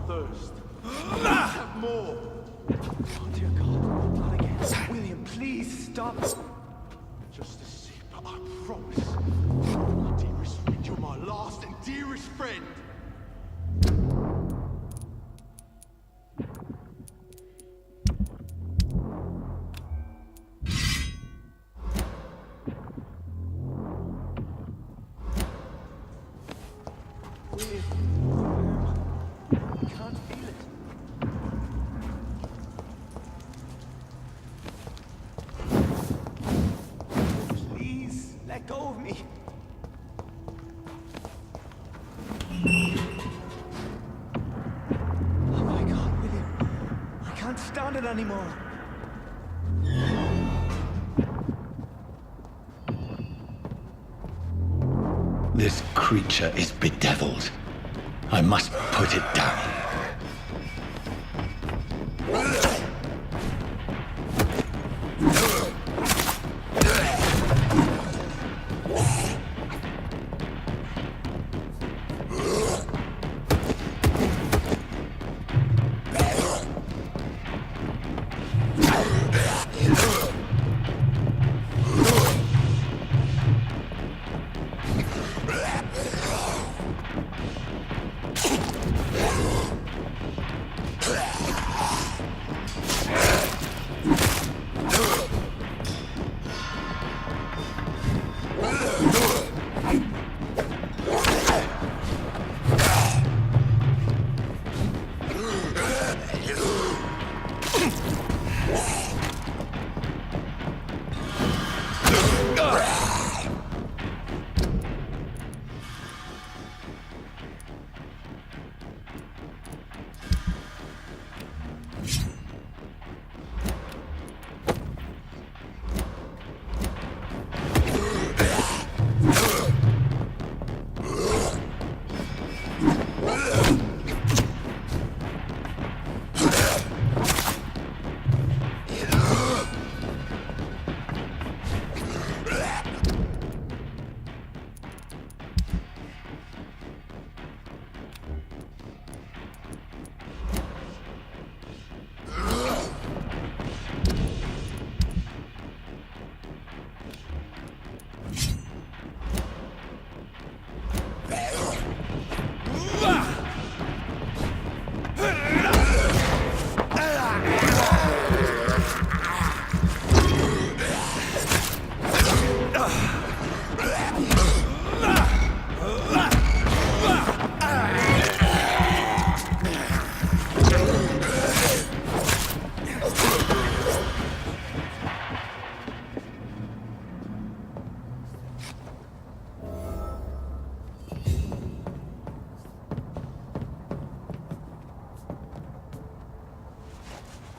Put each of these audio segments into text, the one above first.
thirst. Have more. Oh, dear God. Not again. William, please stop. Just a sip, but I promise. My dearest friend, you're my last and dearest friend. I can't feel it. Please, let go of me. Oh my God, William. I can't stand it anymore. This creature is bedeviled. I must put it down.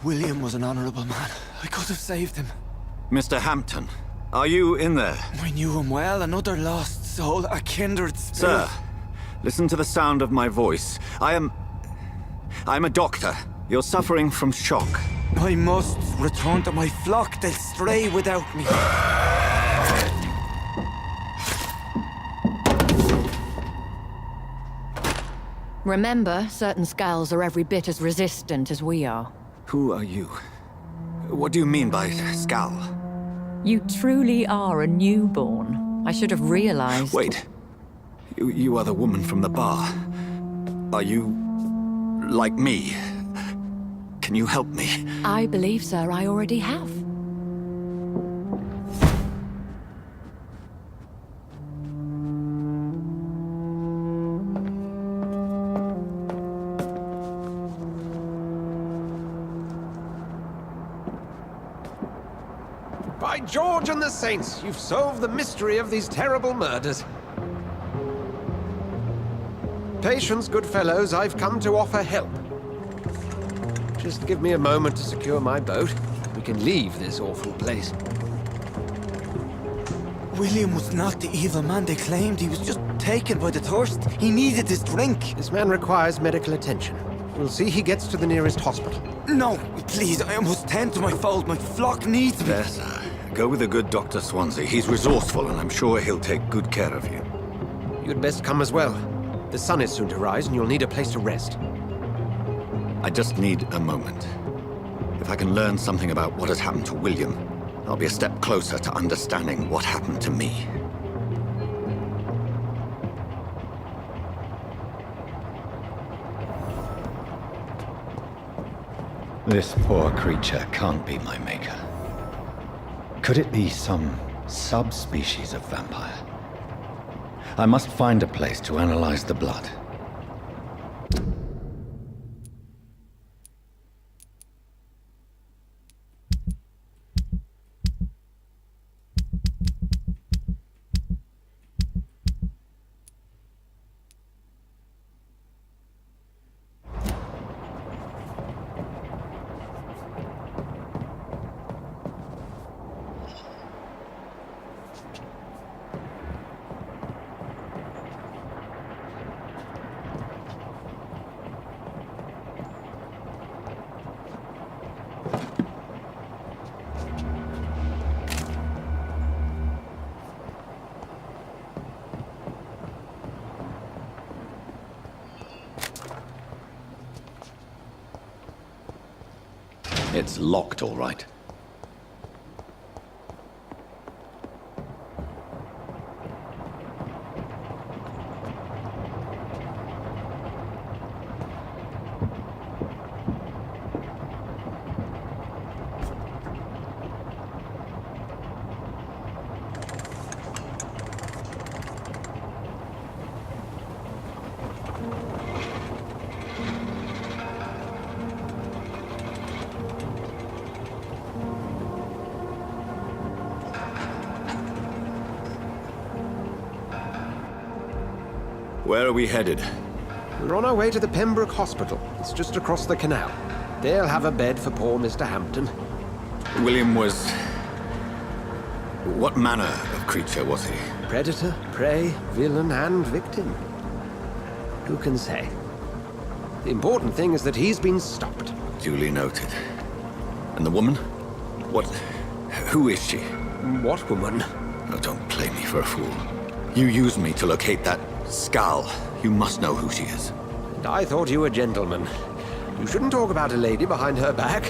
William was an honorable man. I could have saved him. Mr. Hampton, are you in there? I knew him well, another lost soul, a kindred spirit. Sir, listen to the sound of my voice. I'm a doctor. You're suffering from shock. I must return to my flock. They'll stray without me. Remember, certain skulls are every bit as resistant as we are. Who are you? What do you mean by Skal? You truly are a newborn. I should have realized. Wait. You are the woman from the bar. Are you... like me? Can you help me? I believe, sir, I already have. By George and the Saints, you've solved the mystery of these terrible murders. Patience, good fellows, I've come to offer help. Just give me a moment to secure my boat. We can leave this awful place. William was not the evil man they claimed. He was just taken by the thirst. He needed his drink. This man requires medical attention. We'll see he gets to the nearest hospital. No, please, I must tend to my fold. My flock needs me. There, sir. Go with the good Dr. Swansea. He's resourceful, and I'm sure he'll take good care of you. You'd best come as well. The sun is soon to rise, and you'll need a place to rest. I just need a moment. If I can learn something about what has happened to William, I'll be a step closer to understanding what happened to me. This poor creature can't be my maker. Could it be some subspecies of vampire? I must find a place to analyze the blood. It's locked, all right. Where are we headed? We're on our way to the Pembroke Hospital. It's just across the canal. They'll have a bed for poor Mr. Hampton. William was... What manner of creature was he? Predator, prey, villain, and victim. Who can say? The important thing is that he's been stopped. Duly noted. And the woman? What... Who is she? What woman? Oh, don't play me for a fool. You used me to locate that Skal. You must know who she is. And I thought you a gentleman. You shouldn't talk about a lady behind her back,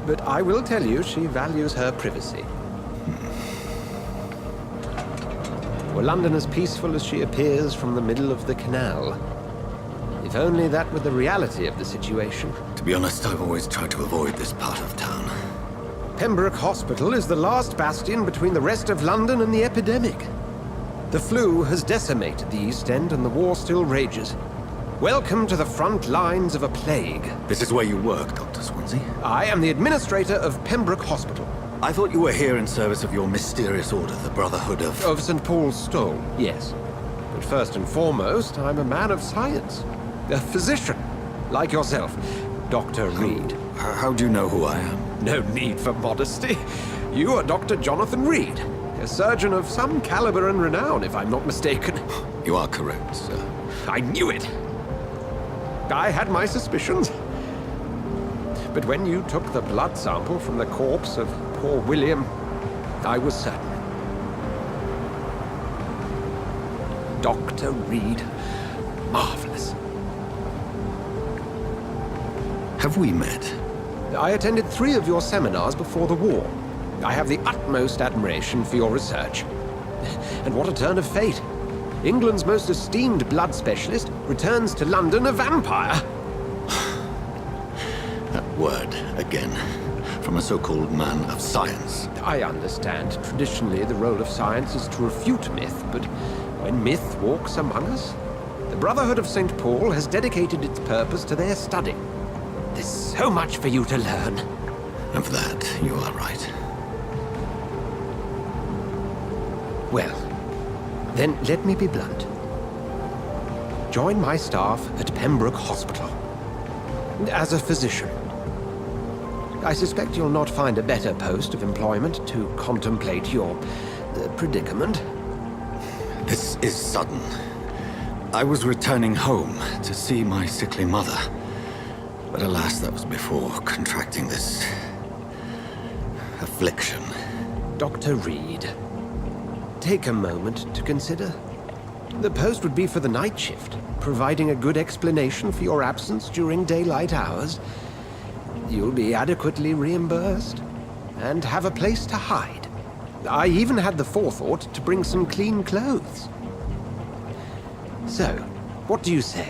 but I will tell you she values her privacy. Were London as peaceful as she appears from the middle of the canal? If only that were the reality of the situation. To be honest, I've always tried to avoid this part of town. Pembroke Hospital is the last bastion between the rest of London and the epidemic. The flu has decimated the East End and the war still rages. Welcome to the front lines of a plague. This is where you work, Dr. Swansea? I am the administrator of Pembroke Hospital. I thought you were here in service of your mysterious order, the Brotherhood of... Of St. Paul's Stole, yes. But first and foremost, I'm a man of science. A physician, like yourself, Dr. Reed. How do you know who I am? No need for modesty. You are Dr. Jonathan Reed, a surgeon of some caliber and renown, if I'm not mistaken. You are correct, sir. I knew it! I had my suspicions. But when you took the blood sample from the corpse of poor William, I was certain. Dr. Reed. Marvelous. Have we met? I attended 3 of your seminars before the war. I have the utmost admiration for your research. And what a turn of fate. England's most esteemed blood specialist returns to London a vampire. That word, again. From a so-called man of science. I understand. Traditionally, the role of science is to refute myth, but when myth walks among us, the Brotherhood of St. Paul has dedicated its purpose to their study. There's so much for you to learn. Of that, you are right. Well, then let me be blunt. Join my staff at Pembroke Hospital. As a physician. I suspect you'll not find a better post of employment to contemplate your predicament. This is sudden. I was returning home to see my sickly mother. But alas, that was before contracting this... affliction. Dr. Reed, take a moment to consider. The post would be for the night shift, providing a good explanation for your absence during daylight hours. You'll be adequately reimbursed and have a place to hide. I even had the forethought to bring some clean clothes. So, what do you say?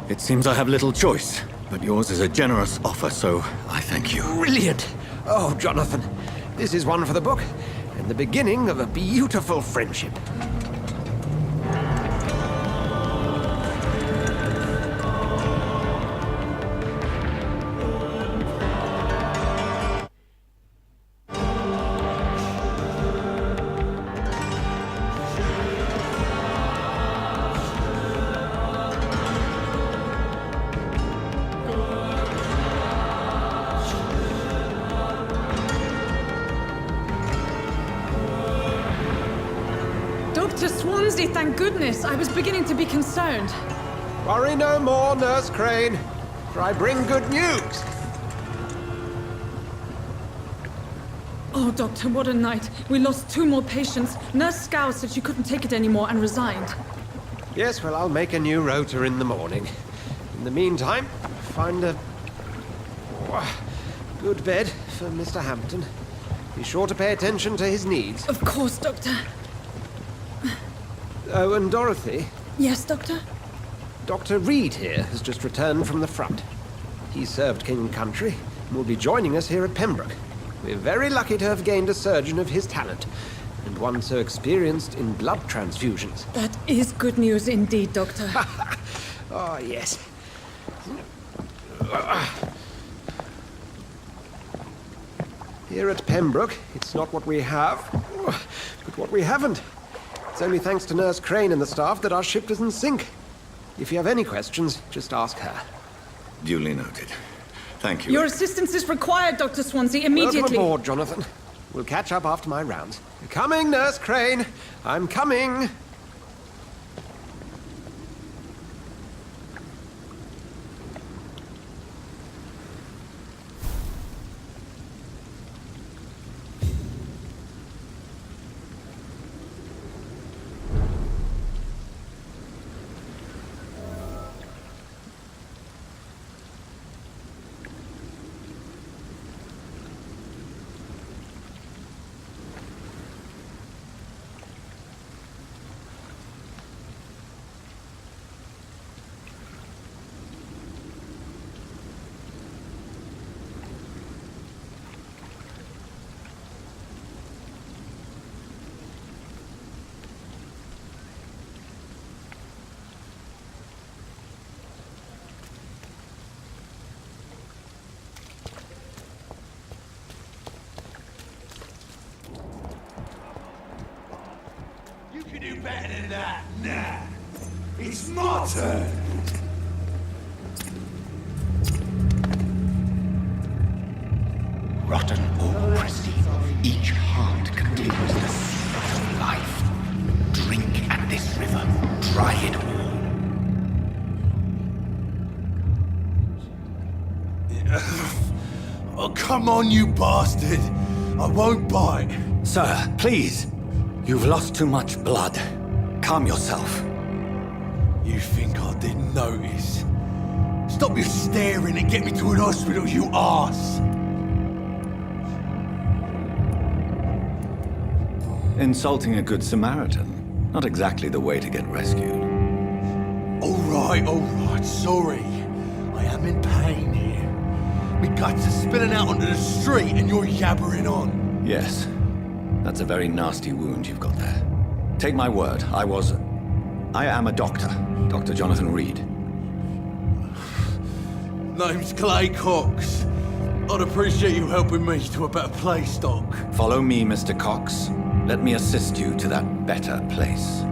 It seems I have little choice, but yours is a generous offer, so I thank you. Brilliant! Oh, Jonathan, this is one for the book, and the beginning of a beautiful friendship. Dr. Swansea, thank goodness. I was beginning to be concerned. Worry no more, Nurse Crane, for I bring good news. Oh, Doctor, what a night. We lost 2 more patients. Nurse Scow said she couldn't take it anymore and resigned. Yes, well, I'll make a new rota in the morning. In the meantime, find a good bed for Mr. Hampton. Be sure to pay attention to his needs. Of course, Doctor. Oh, and Dorothy, Yes, Doctor? Dr. Reed here has just returned from the front. He served King and Country and will be joining us here at Pembroke. We're very lucky to have gained a surgeon of his talent, and one so experienced in blood transfusions. That is good news indeed, Doctor. Oh, yes. Here at Pembroke, it's not what we have, but what we haven't. It's only thanks to Nurse Crane and the staff that our ship doesn't sink. If you have any questions, just ask her. Duly noted. Thank you. Your assistance is required, Dr. Swansea, immediately. Welcome aboard, Jonathan. We'll catch up after my rounds. Coming, Nurse Crane. I'm coming. You can do better than that. Nah. It's my turn. Rotten Augury, each heart contains the secret of life. Drink at this river, try it all. Oh, come on, you bastard. I won't bite. Sir, please. You've lost too much blood. Calm yourself. You think I didn't notice? Stop your staring and get me to an hospital, you arse! Insulting a good Samaritan. Not exactly the way to get rescued. All right, sorry. I am in pain here. My guts are spilling out onto the street and you're yabbering on. Yes. That's a very nasty wound you've got there. Take my word, I am a doctor. Dr. Jonathan Reed. Name's Clay Cox. I'd appreciate you helping me to a better place, Doc. Follow me, Mr. Cox. Let me assist you to that better place.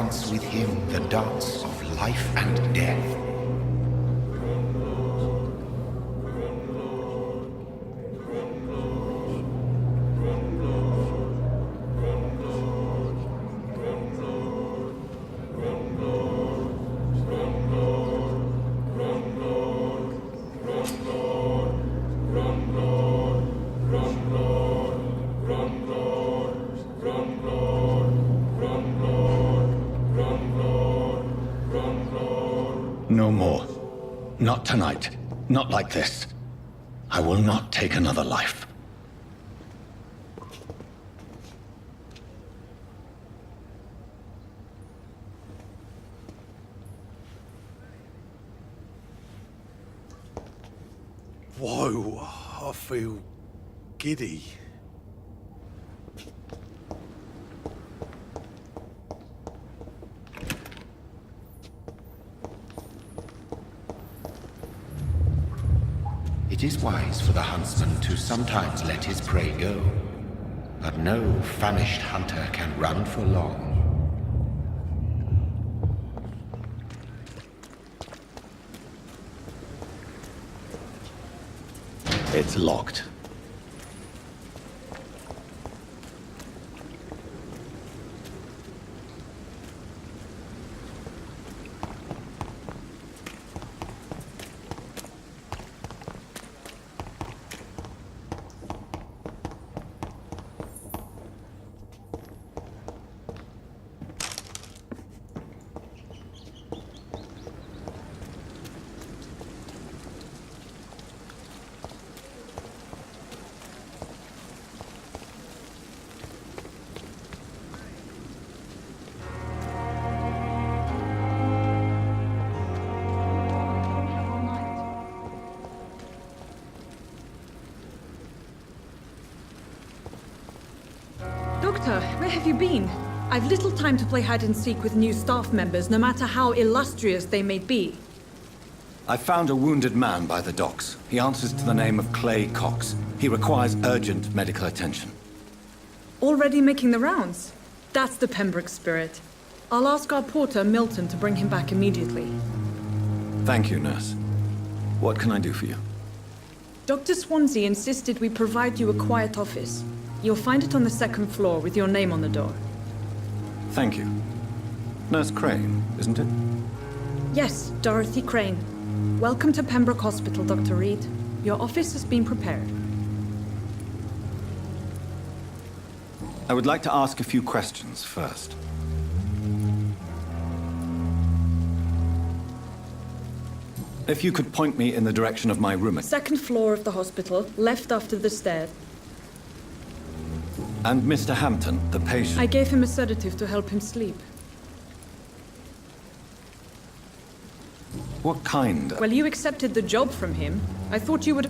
dance with him the dance of life and death. No more. Not tonight. Not like this. I will not take another life. Whoa, I feel giddy. It is wise for the huntsman to sometimes let his prey go, but no famished hunter can run for long. It's locked. Doctor, where have you been? I've little time to play hide and seek with new staff members, no matter how illustrious they may be. I found a wounded man by the docks. He answers to the name of Clay Cox. He requires urgent medical attention. Already making the rounds? That's the Pembroke spirit. I'll ask our porter, Milton, to bring him back immediately. Thank you, nurse. What can I do for you? Dr. Swansea insisted we provide you a quiet office. You'll find it on the second floor with your name on the door. Thank you. Nurse Crane, isn't it? Yes, Dorothy Crane. Welcome to Pembroke Hospital, Dr. Reed. Your office has been prepared. I would like to ask a few questions first. If you could point me in the direction of my room. Second floor of the hospital, left after the stairs. And Mr. Hampton, the patient. I gave him a sedative to help him sleep. What kind? Well, you accepted the job from him. I thought you would...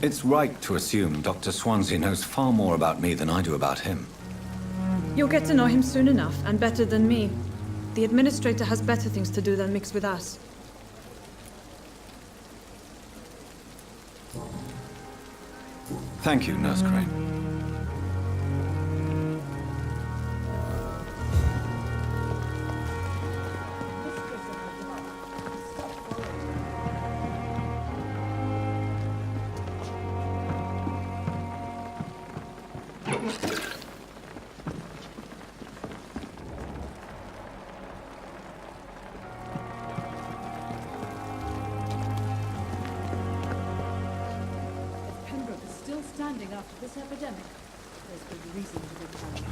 It's right to assume Dr. Swansea knows far more about me than I do about him. You'll get to know him soon enough, and better than me. The administrator has better things to do than mix with us. Thank you, Nurse Crane. Standing after this epidemic. There's good reason to be worried.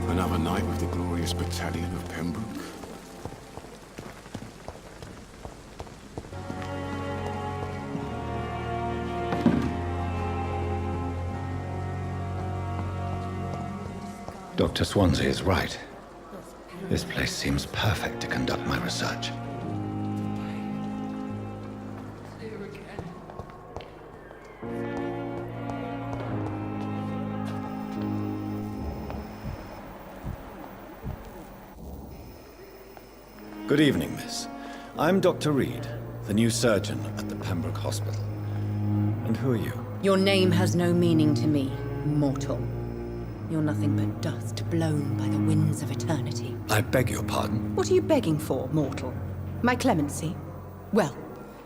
Another night with the glorious battalion of Pembroke. Dr. Swansea is right. This place seems perfect to conduct my research. Good evening, miss. I'm Dr. Reed, the new surgeon at the Pembroke Hospital. And who are you? Your name has no meaning to me, mortal. You're nothing but dust blown by the winds of eternity. I beg your pardon? What are you begging for, mortal? My clemency? Well,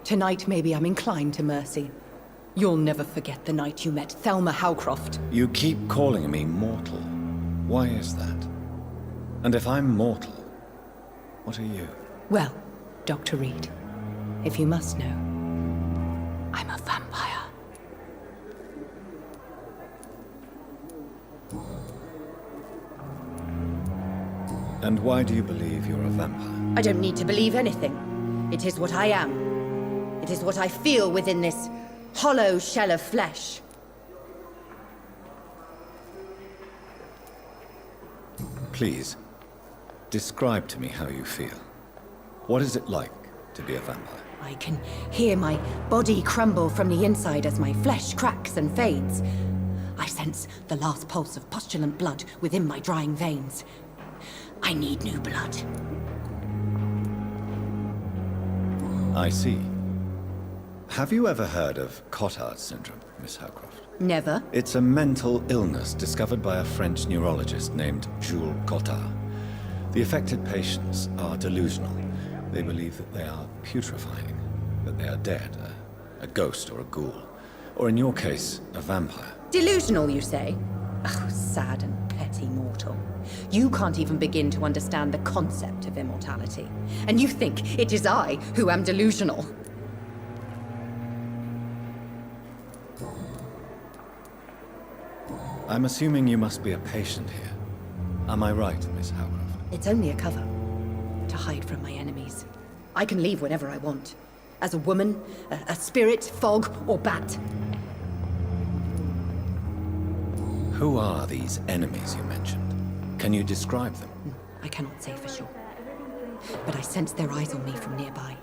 tonight maybe I'm inclined to mercy. You'll never forget the night you met Thelma Howcroft. You keep calling me mortal. Why is that? And if I'm mortal, what are you? Well, Dr. Reed, if you must know, I'm a vampire. And why do you believe you're a vampire? I don't need to believe anything. It is what I am. It is what I feel within this hollow shell of flesh. Please, describe to me how you feel. What is it like to be a vampire? I can hear my body crumble from the inside as my flesh cracks and fades. I sense the last pulse of postulant blood within my drying veins. I need new blood. I see. Have you ever heard of Cotard syndrome, Miss Howcroft? Never. It's a mental illness discovered by a French neurologist named Jules Cotard. The affected patients are delusional. They believe that they are putrefying, that they are dead, a ghost or a ghoul, or in your case, a vampire. Delusional, you say? Oh, sad and petty mortal. You can't even begin to understand the concept of immortality. And you think it is I who am delusional. I'm assuming you must be a patient here. Am I right, Miss Howcroft? It's only a cover. To hide from my enemies. I can leave whenever I want. As a woman, a spirit, fog, or bat. Who are these enemies you mentioned? Can you describe them? I cannot say for sure. But I sense their eyes on me from nearby.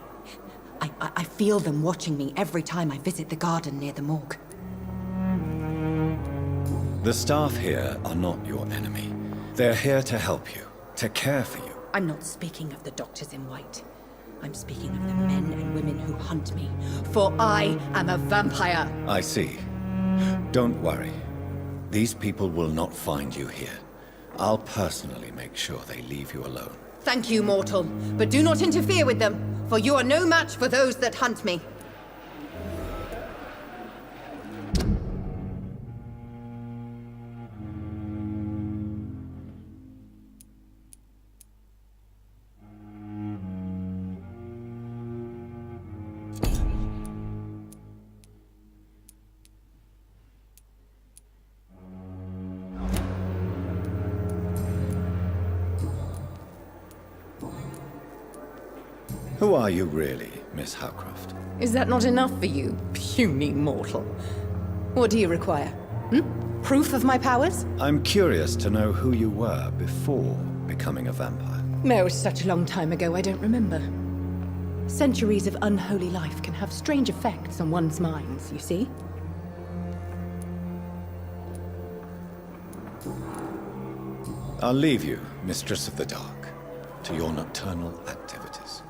I feel them watching me every time I visit the garden near the morgue. The staff here are not your enemy. They're here to help you, to care for you. I'm not speaking of the doctors in white. I'm speaking of the men and women who hunt me. For I am a vampire! I see. Don't worry. These people will not find you here. I'll personally make sure they leave you alone. Thank you, mortal. But do not interfere with them, for you are no match for those that hunt me. Who are you really, Miss Howcroft? Is that not enough for you, puny mortal? What do you require? Proof of my powers? I'm curious to know who you were before becoming a vampire. No, it was such a long time ago, I don't remember. Centuries of unholy life can have strange effects on one's minds, you see? I'll leave you, Mistress of the Dark, to your nocturnal activities.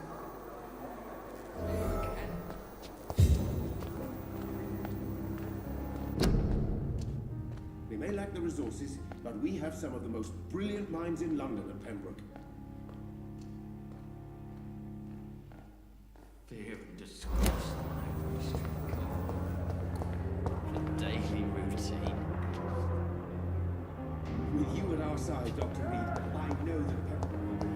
We may lack the resources, but we have some of the most brilliant minds in London at Pembroke. Fear and disgust. A daily routine. With you at our side, Dr. Reed, I know that Pembroke will be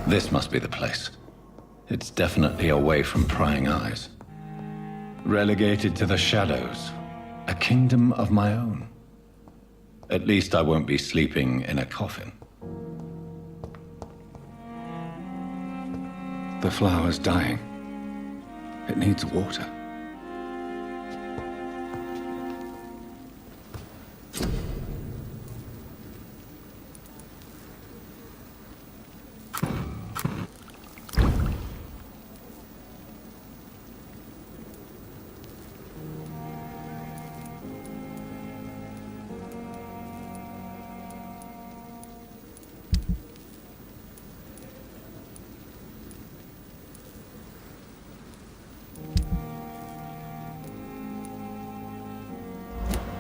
This must be the place. It's definitely away from prying eyes. Relegated to the shadows. A kingdom of my own. At least I won't be sleeping in a coffin. The flower's dying. It needs water.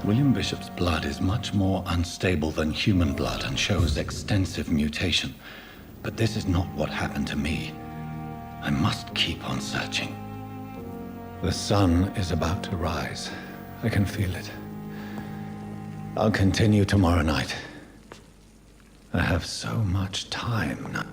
William Bishop's blood is much more unstable than human blood and shows extensive mutation. But this is not what happened to me. I must keep on searching. The sun is about to rise. I can feel it. I'll continue tomorrow night. I have so much time now.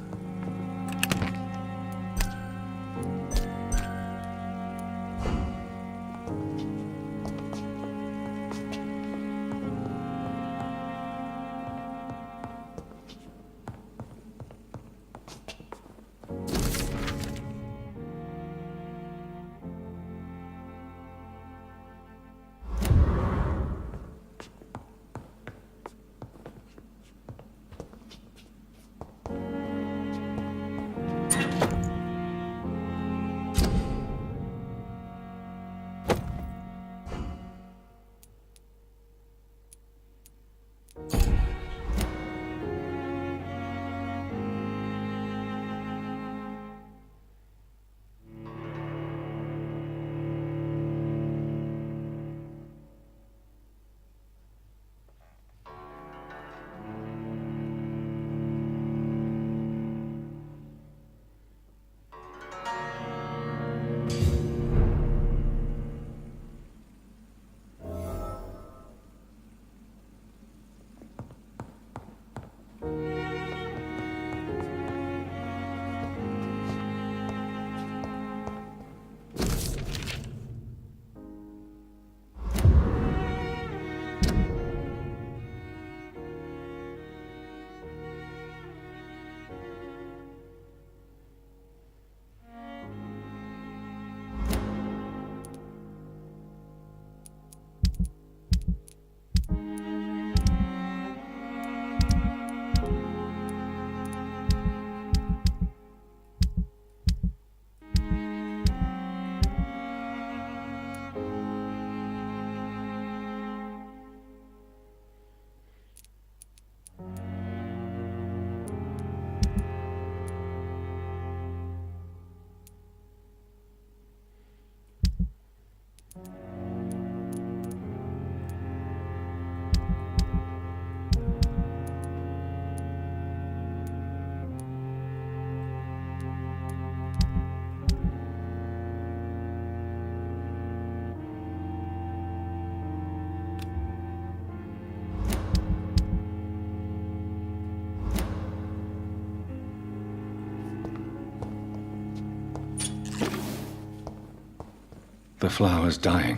The flower's dying.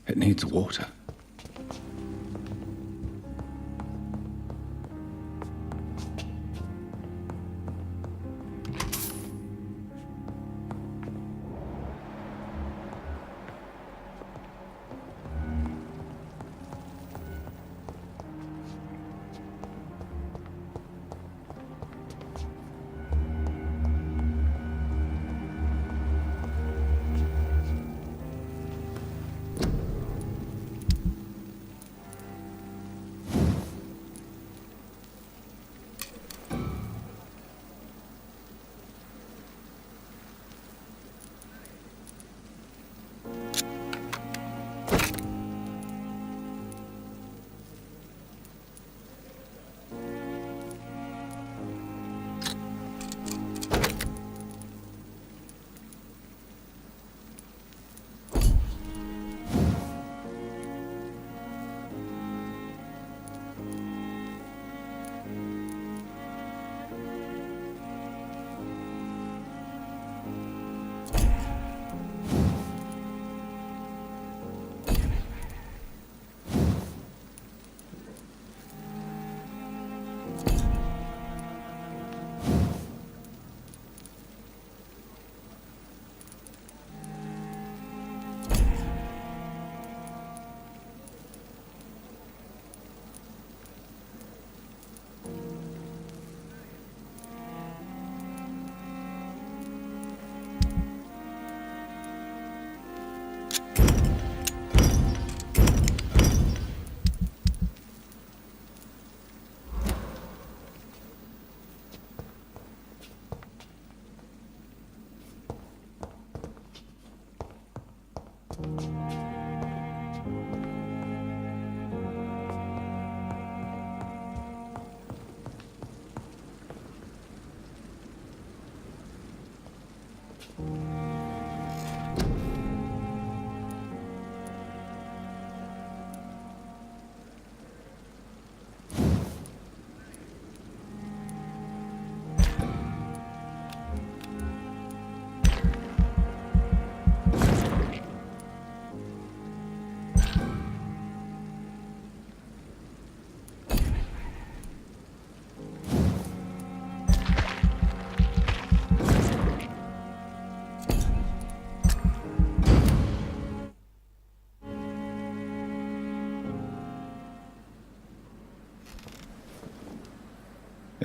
It needs water.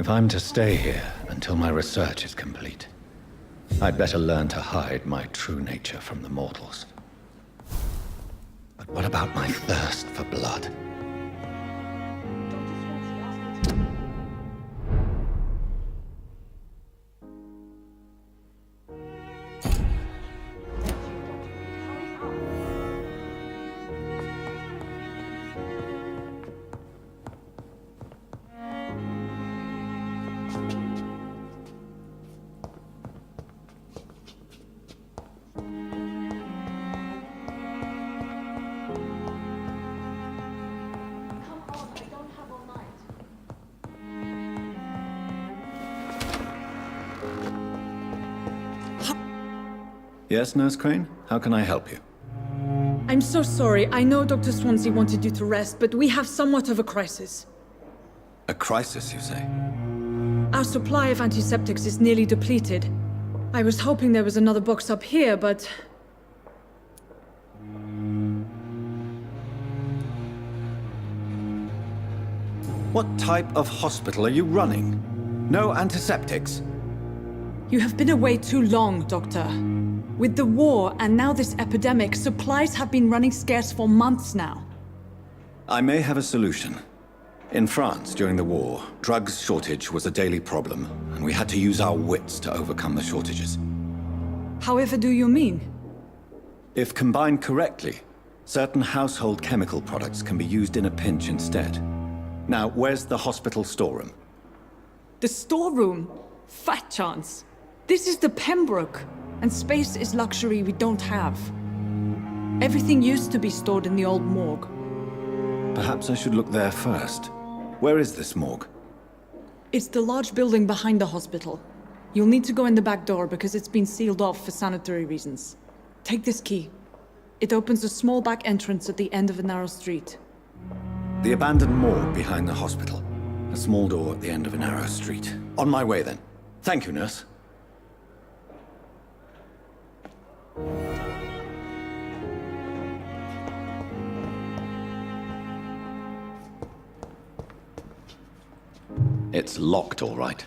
If I'm to stay here until my research is complete, I'd better learn to hide my true nature from the mortals. But what about my thirst for blood? Yes, Nurse Crane? How can I help you? I'm so sorry. I know Dr. Swansea wanted you to rest, but we have somewhat of a crisis. A crisis, you say? Our supply of antiseptics is nearly depleted. I was hoping there was another box up here, but... What type of hospital are you running? No antiseptics? You have been away too long, Doctor. With the war and now this epidemic, supplies have been running scarce for months now. I may have a solution. In France, during the war, drugs shortage was a daily problem, and we had to use our wits to overcome the shortages. However do you mean? If combined correctly, certain household chemical products can be used in a pinch instead. Now, where's the hospital storeroom? The storeroom? Fat chance. This is the Pembroke, and space is luxury we don't have. Everything used to be stored in the old morgue. Perhaps I should look there first. Where is this morgue? It's the large building behind the hospital. You'll need to go in the back door because it's been sealed off for sanitary reasons. Take this key. It opens a small back entrance at the end of a narrow street. The abandoned morgue behind the hospital. A small door at the end of a narrow street. On my way then. Thank you, nurse. It's locked, all right.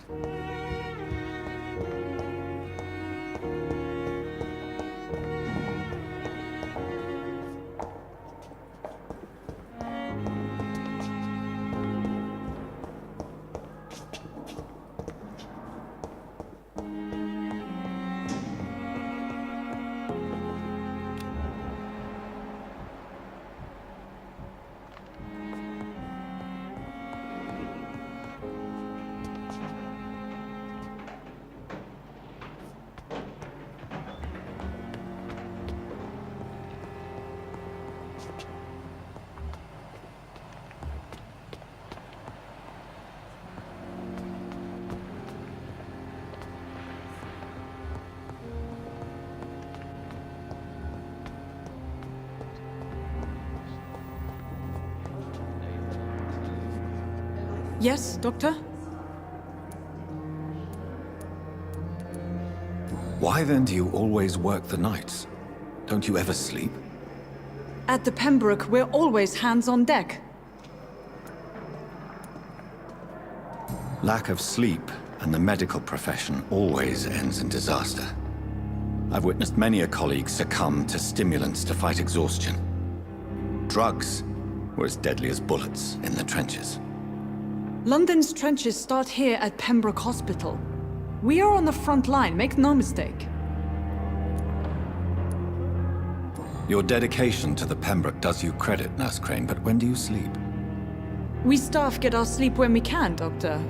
Yes, Doctor? Why then do you always work the nights? Don't you ever sleep? At the Pembroke, we're always hands on deck. Lack of sleep and the medical profession always ends in disaster. I've witnessed many a colleague succumb to stimulants to fight exhaustion. Drugs were as deadly as bullets in the trenches. London's trenches start here at Pembroke Hospital. We are on the front line, make no mistake. Your dedication to the Pembroke does you credit, Nurse Crane, but when do you sleep? We staff get our sleep when we can, Doctor.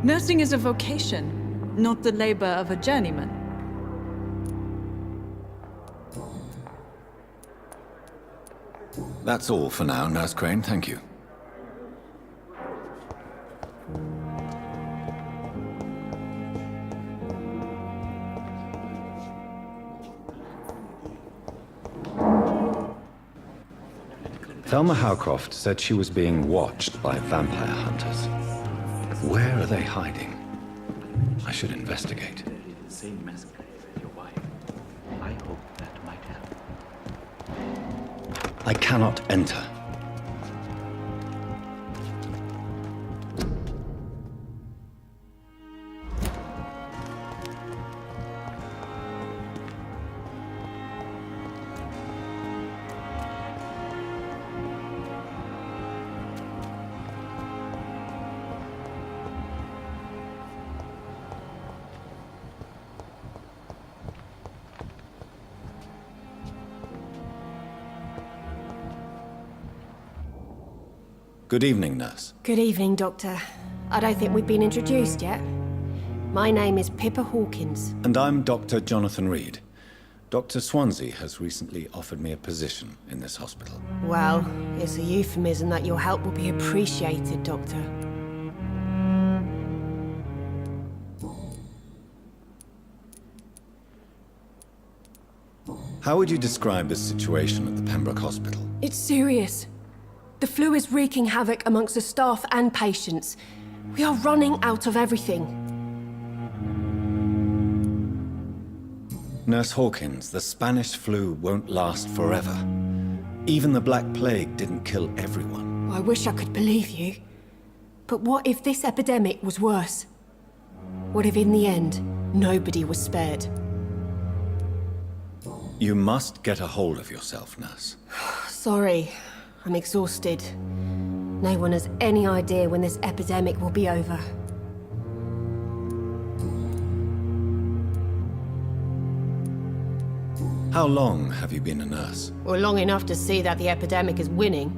Nursing is a vocation, not the labor of a journeyman. That's all for now, Nurse Crane, thank you. Thelma Howcroft said she was being watched by vampire hunters. Where are they hiding? I should investigate. The same masquerade as your wife. I hope that might help. I cannot enter. Good evening, Nurse. Good evening, Doctor. I don't think we've been introduced yet. My name is Pippa Hawkins. And I'm Dr. Jonathan Reed. Dr. Swansea has recently offered me a position in this hospital. Well, it's a euphemism that your help will be appreciated, Doctor. How would you describe the situation at the Pembroke Hospital? It's serious. The flu is wreaking havoc amongst the staff and patients. We are running out of everything. Nurse Hawkins, the Spanish flu won't last forever. Even the Black Plague didn't kill everyone. I wish I could believe you. But what if this epidemic was worse? What if in the end, nobody was spared? You must get a hold of yourself, Nurse. Sorry. I'm exhausted. No one has any idea when this epidemic will be over. How long have you been a nurse? Well, long enough to see that the epidemic is winning.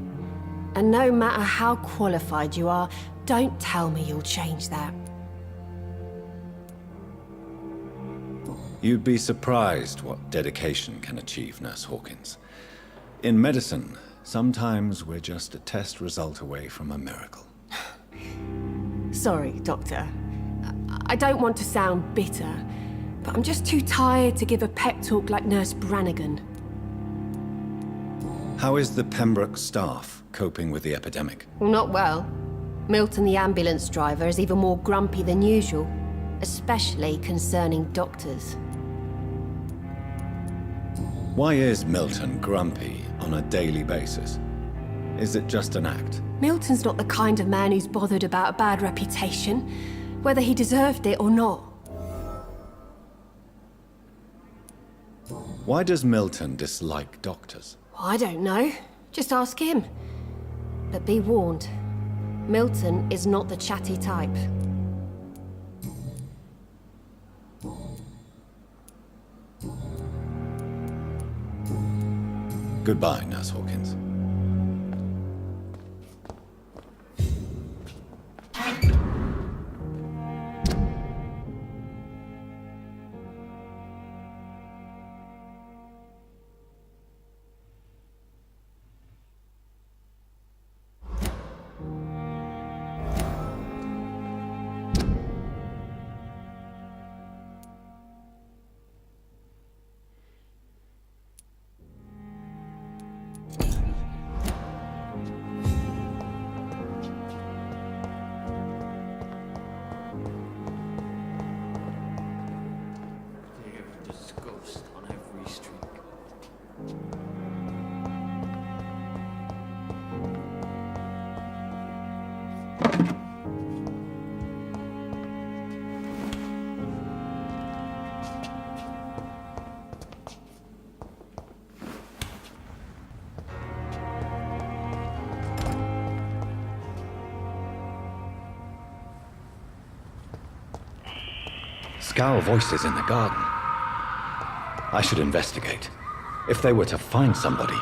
And no matter how qualified you are, don't tell me you'll change that. You'd be surprised what dedication can achieve, Nurse Hawkins. In medicine, sometimes we're just a test result away from a miracle. Sorry, Doctor. I don't want to sound bitter, but I'm just too tired to give a pep talk like Nurse Brannigan. How is the Pembroke staff coping with the epidemic? Well, not well. Milton, the ambulance driver, is even more grumpy than usual, especially concerning doctors. Why is Milton grumpy on a daily basis? Is it just an act? Milton's not the kind of man who's bothered about a bad reputation, whether he deserved it or not. Why does Milton dislike doctors? I don't know. Just ask him. But be warned, Milton is not the chatty type. Goodbye, Nurse Hawkins. Scowl voices in the garden. I should investigate. If they were to find somebody,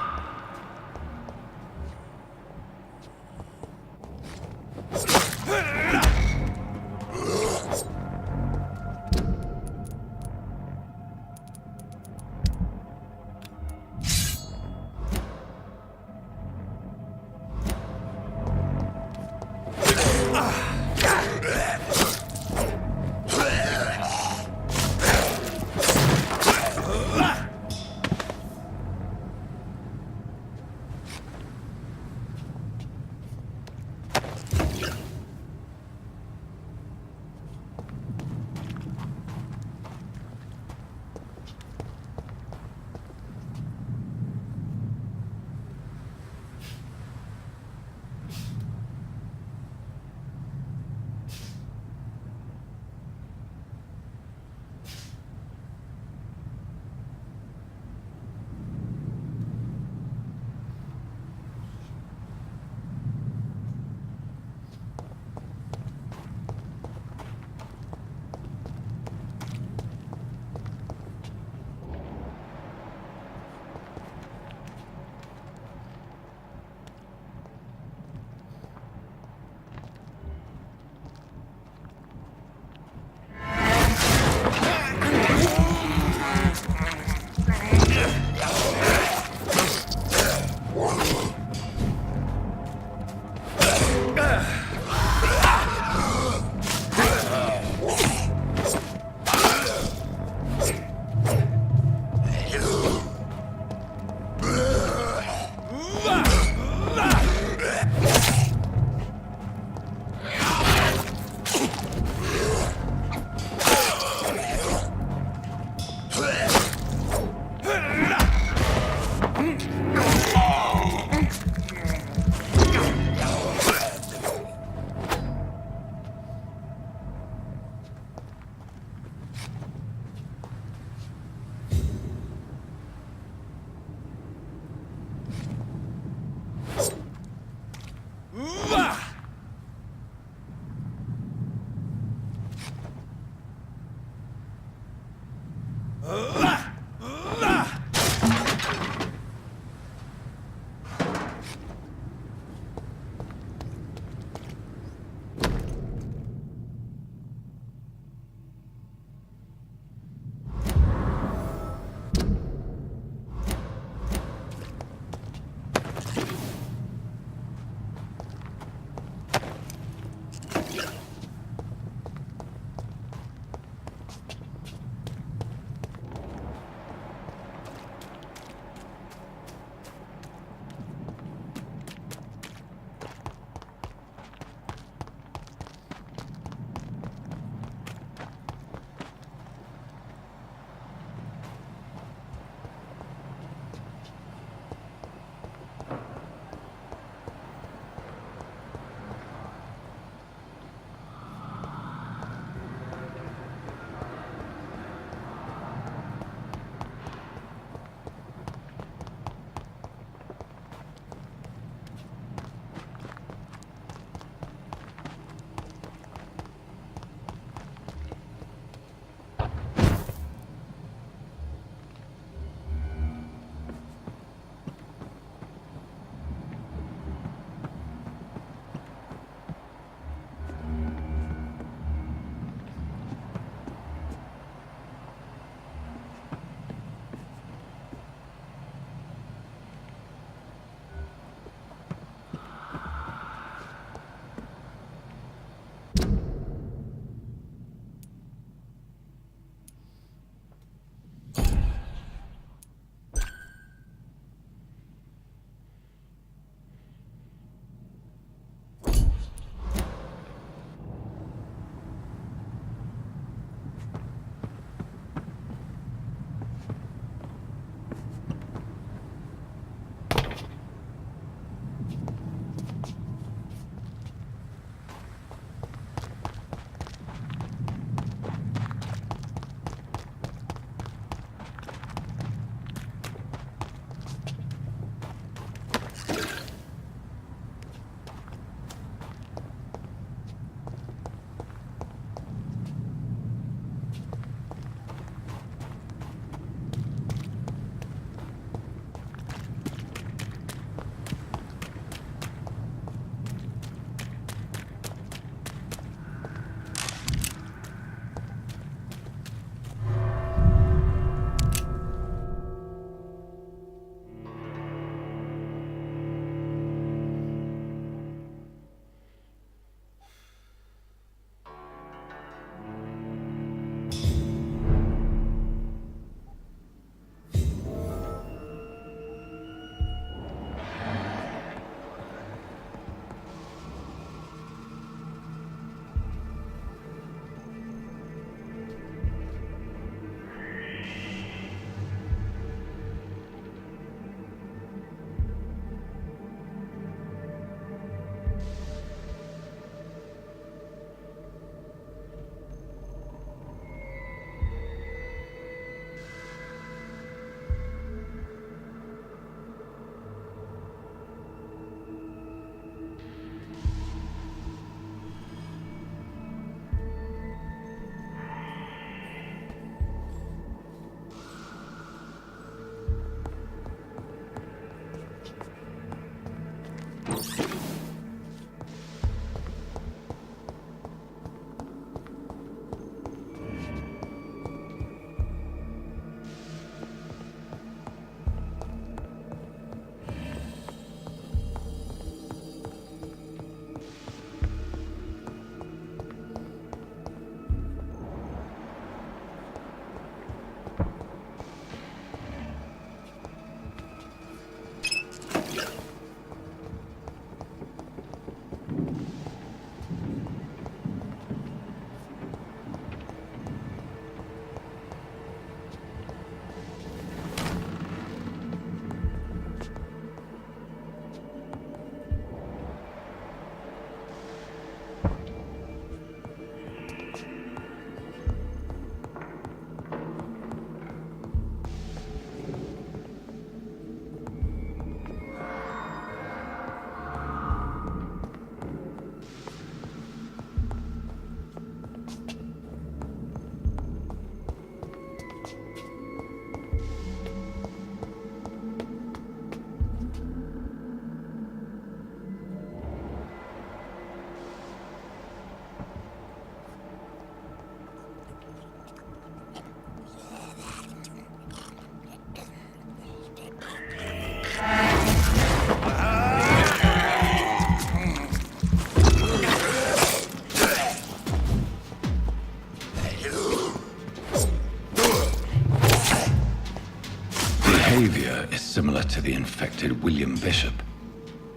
similar to the infected William Bishop.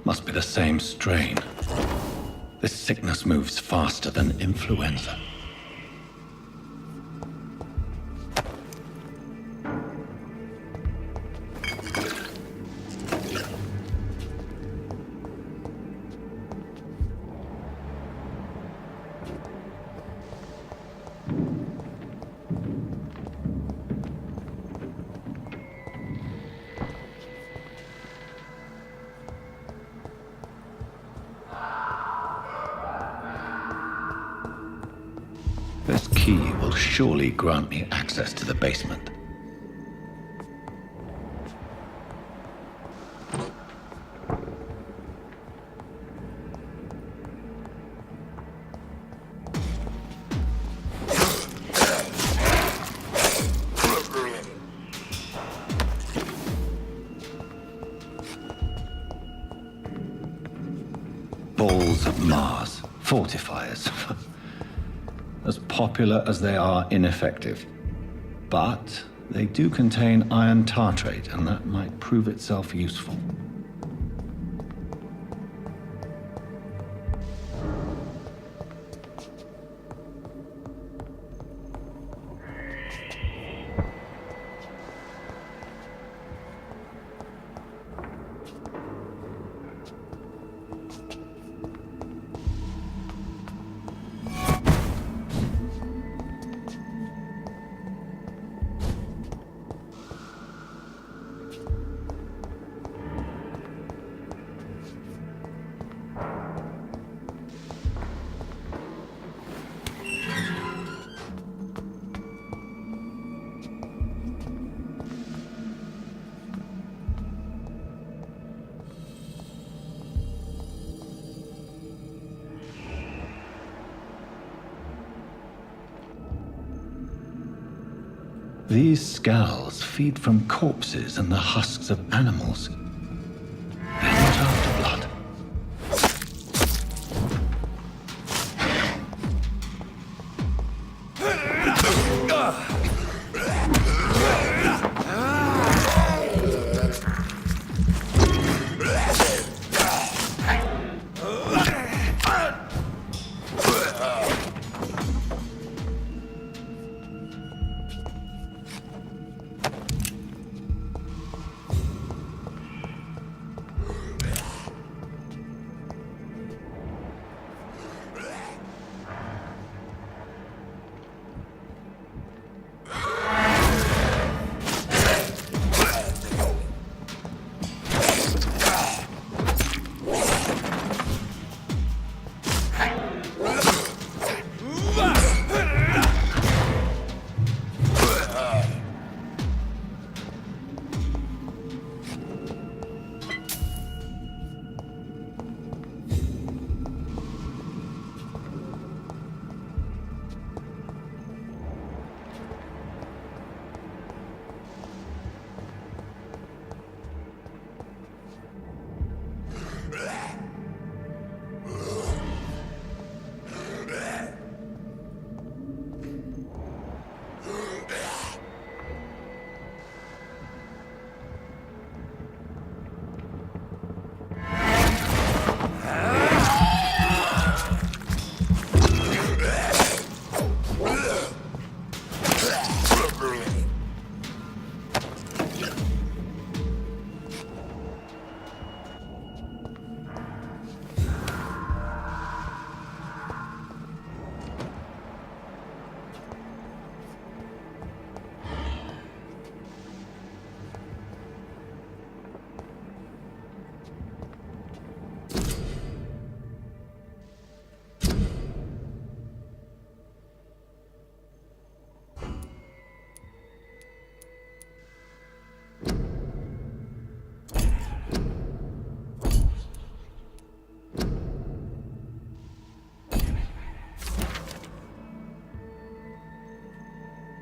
Must be the same strain. This sickness moves faster than influenza. This key will surely grant me access to the basement. Balls of Mars, fortifiers. As popular as they are ineffective. But they do contain iron tartrate, and that might prove itself useful. These scowls feed from corpses and the husks of animals. They're not after blood.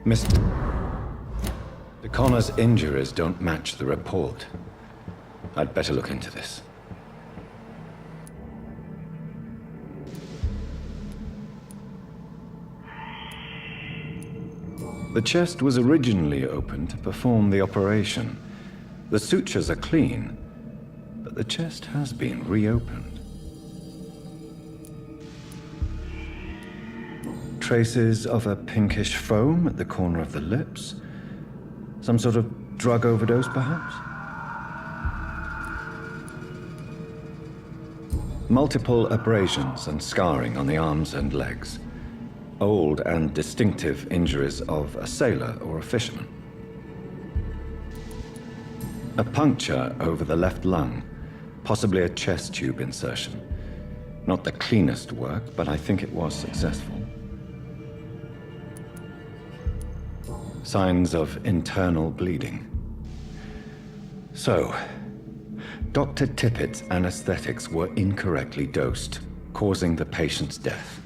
Mr. Connor's injuries don't match the report. I'd better look into this. The chest was originally opened to perform the operation, The sutures are clean, but the chest has been reopened. Traces of a pinkish foam at the corner of the lips. Some sort of drug overdose, perhaps? Multiple abrasions and scarring on the arms and legs. Old and distinctive injuries of a sailor or a fisherman. A puncture over the left lung, possibly a chest tube insertion. Not the cleanest work, but I think it was successful. Signs of internal bleeding. So, Dr. Tippett's anesthetics were incorrectly dosed, causing the patient's death.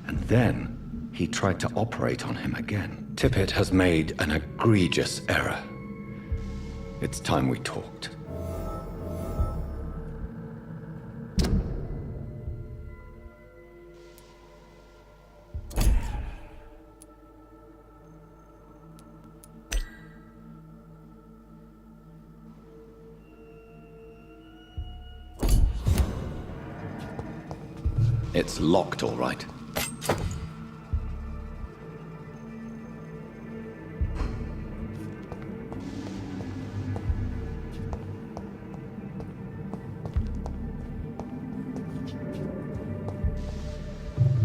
And then he tried to operate on him again. Tippett has made an egregious error. It's time we talked. It's locked, all right.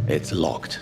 It's locked.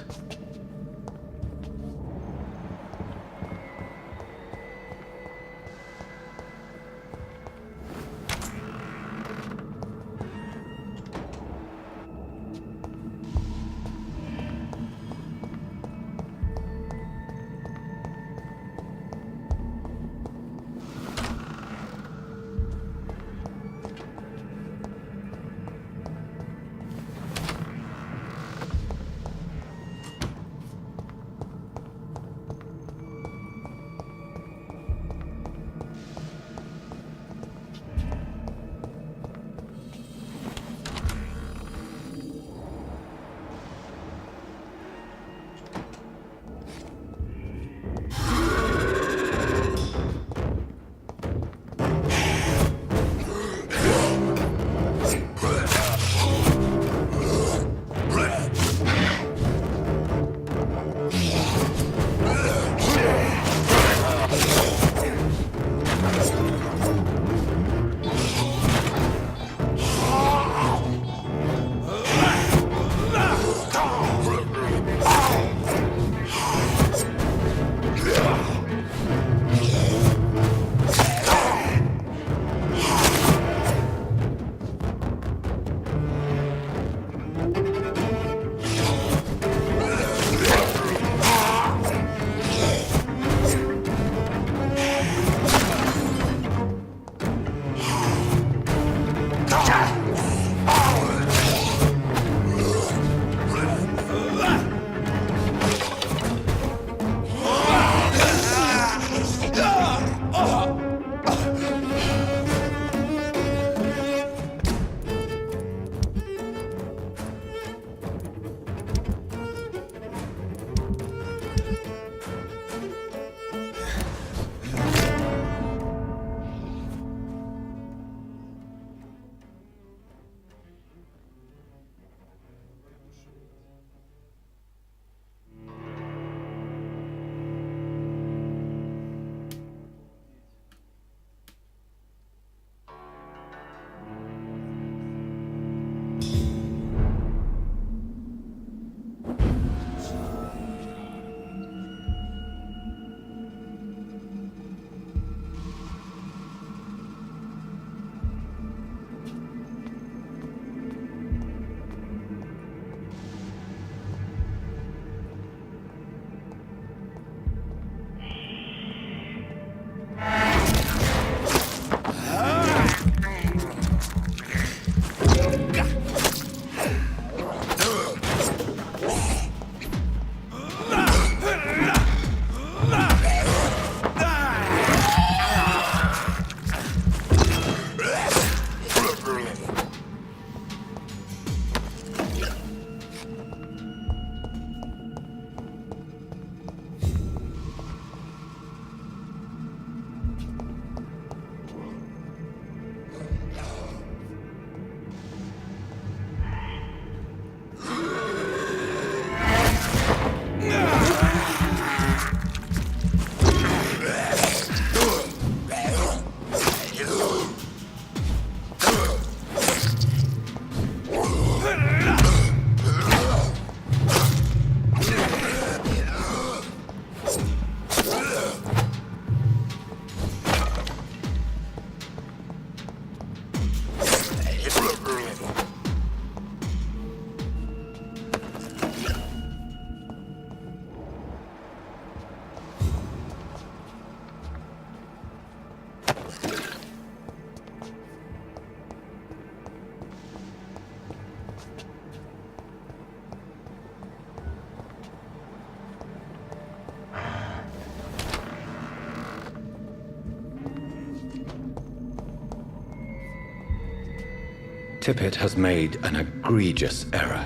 Tippett has made an egregious error.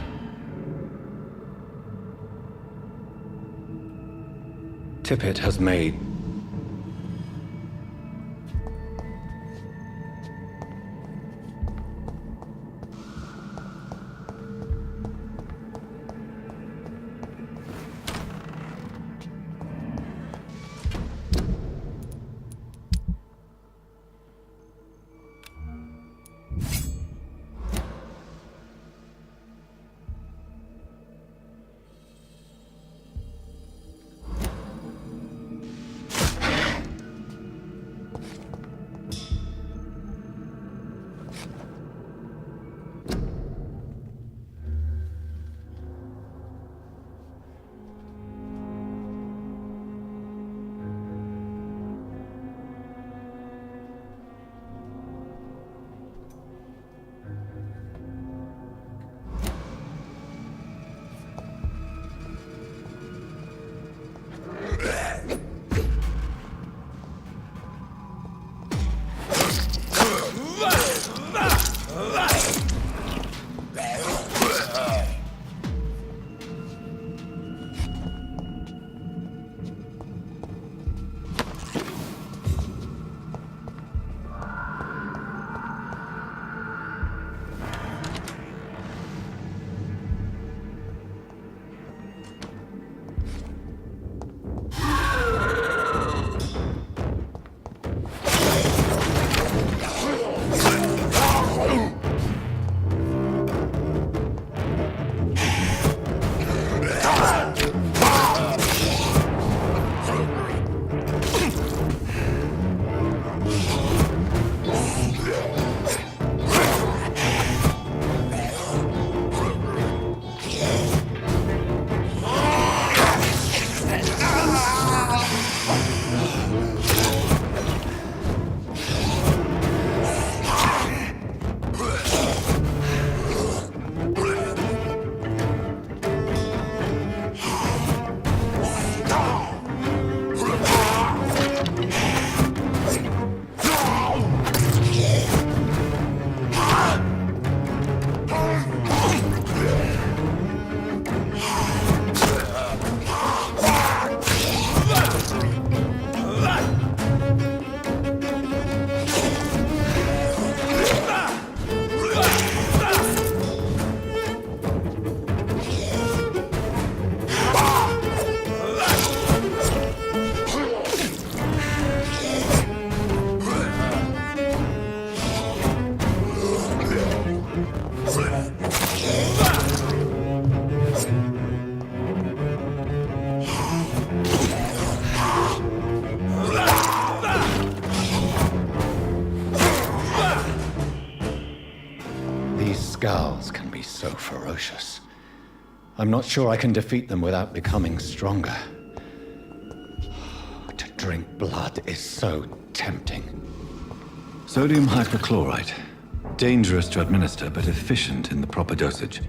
Tippett has made... Skulls can be so ferocious. I'm not sure I can defeat them without becoming stronger. To drink blood is so tempting. Sodium hypochlorite. Dangerous to administer, but efficient in the proper dosage.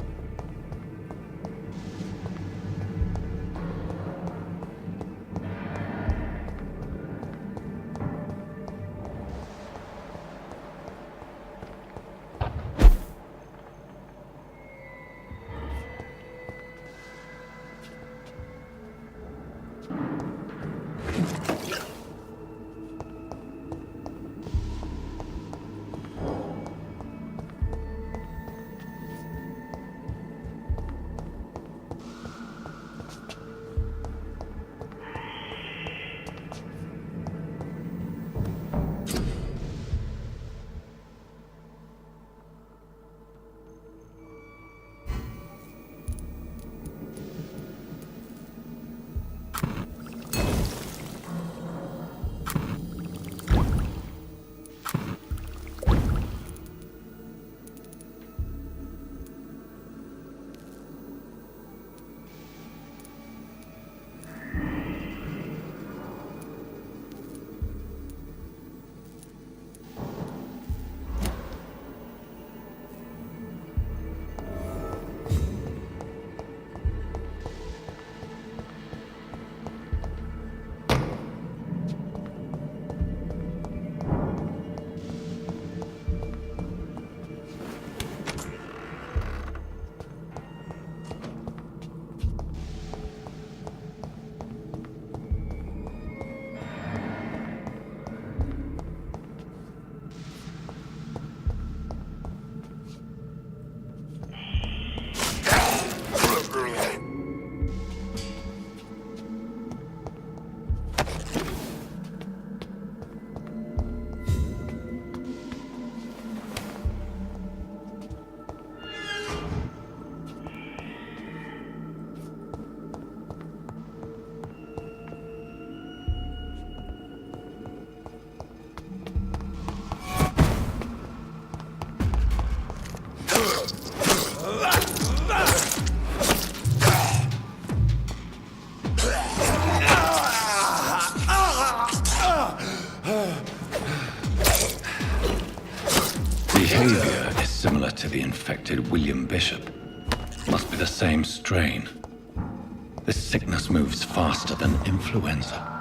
to the infected William Bishop. Must be the same strain. This sickness moves faster than influenza.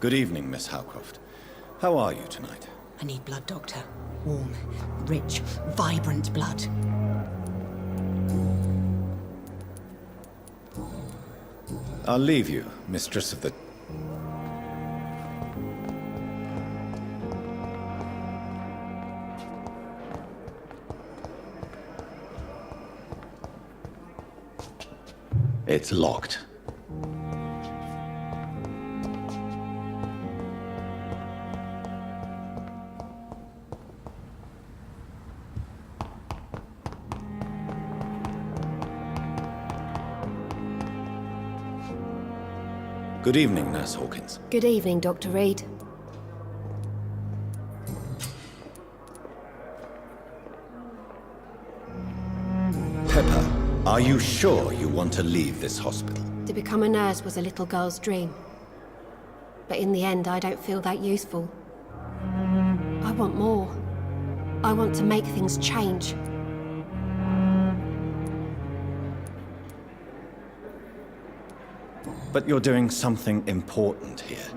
Good evening, Miss Howcroft. How are you tonight? I need blood, Doctor. Warm, rich, vibrant blood. I'll leave you, Mistress of the... It's locked. Good evening, Nurse Hawkins. Good evening, Dr. Reed. Pepper, are you sure you want to leave this hospital? To become a nurse was a little girl's dream. But in the end, I don't feel that useful. I want more. I want to make things change. But you're doing something important here.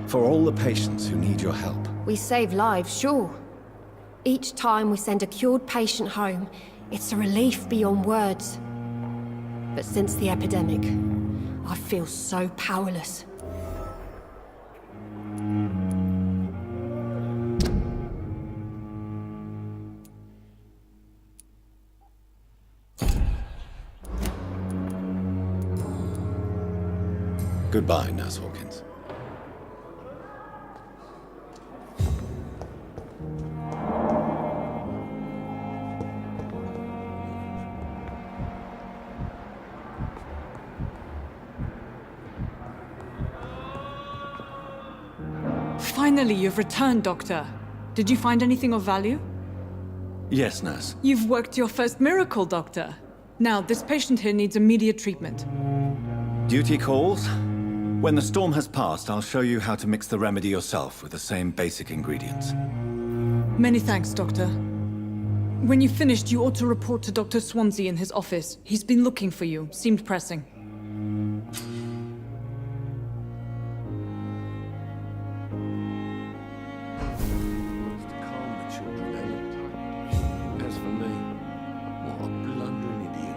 For all the patients who need your help. We save lives, sure. Each time we send a cured patient home, it's a relief beyond words. But since the epidemic, I feel so powerless. Goodbye, Nurse Hawkins. Finally, you've returned, Doctor. Did you find anything of value? Yes, Nurse. You've worked your first miracle, Doctor. Now, this patient here needs immediate treatment. Duty calls. When the storm has passed, I'll show you how to mix the remedy yourself with the same basic ingredients. Many thanks, Doctor. When you've finished, you ought to report to Dr. Swansea in his office. He's been looking for you. Seemed pressing. As for me, what a blundering idiot.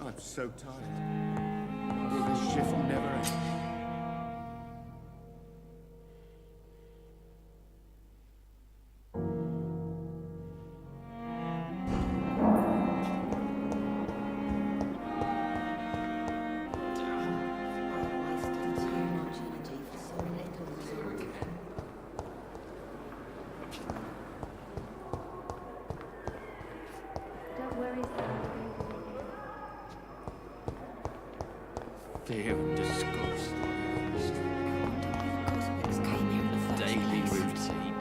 I'm so tired. Will this shift never end? Fear and disgust. Daily routine.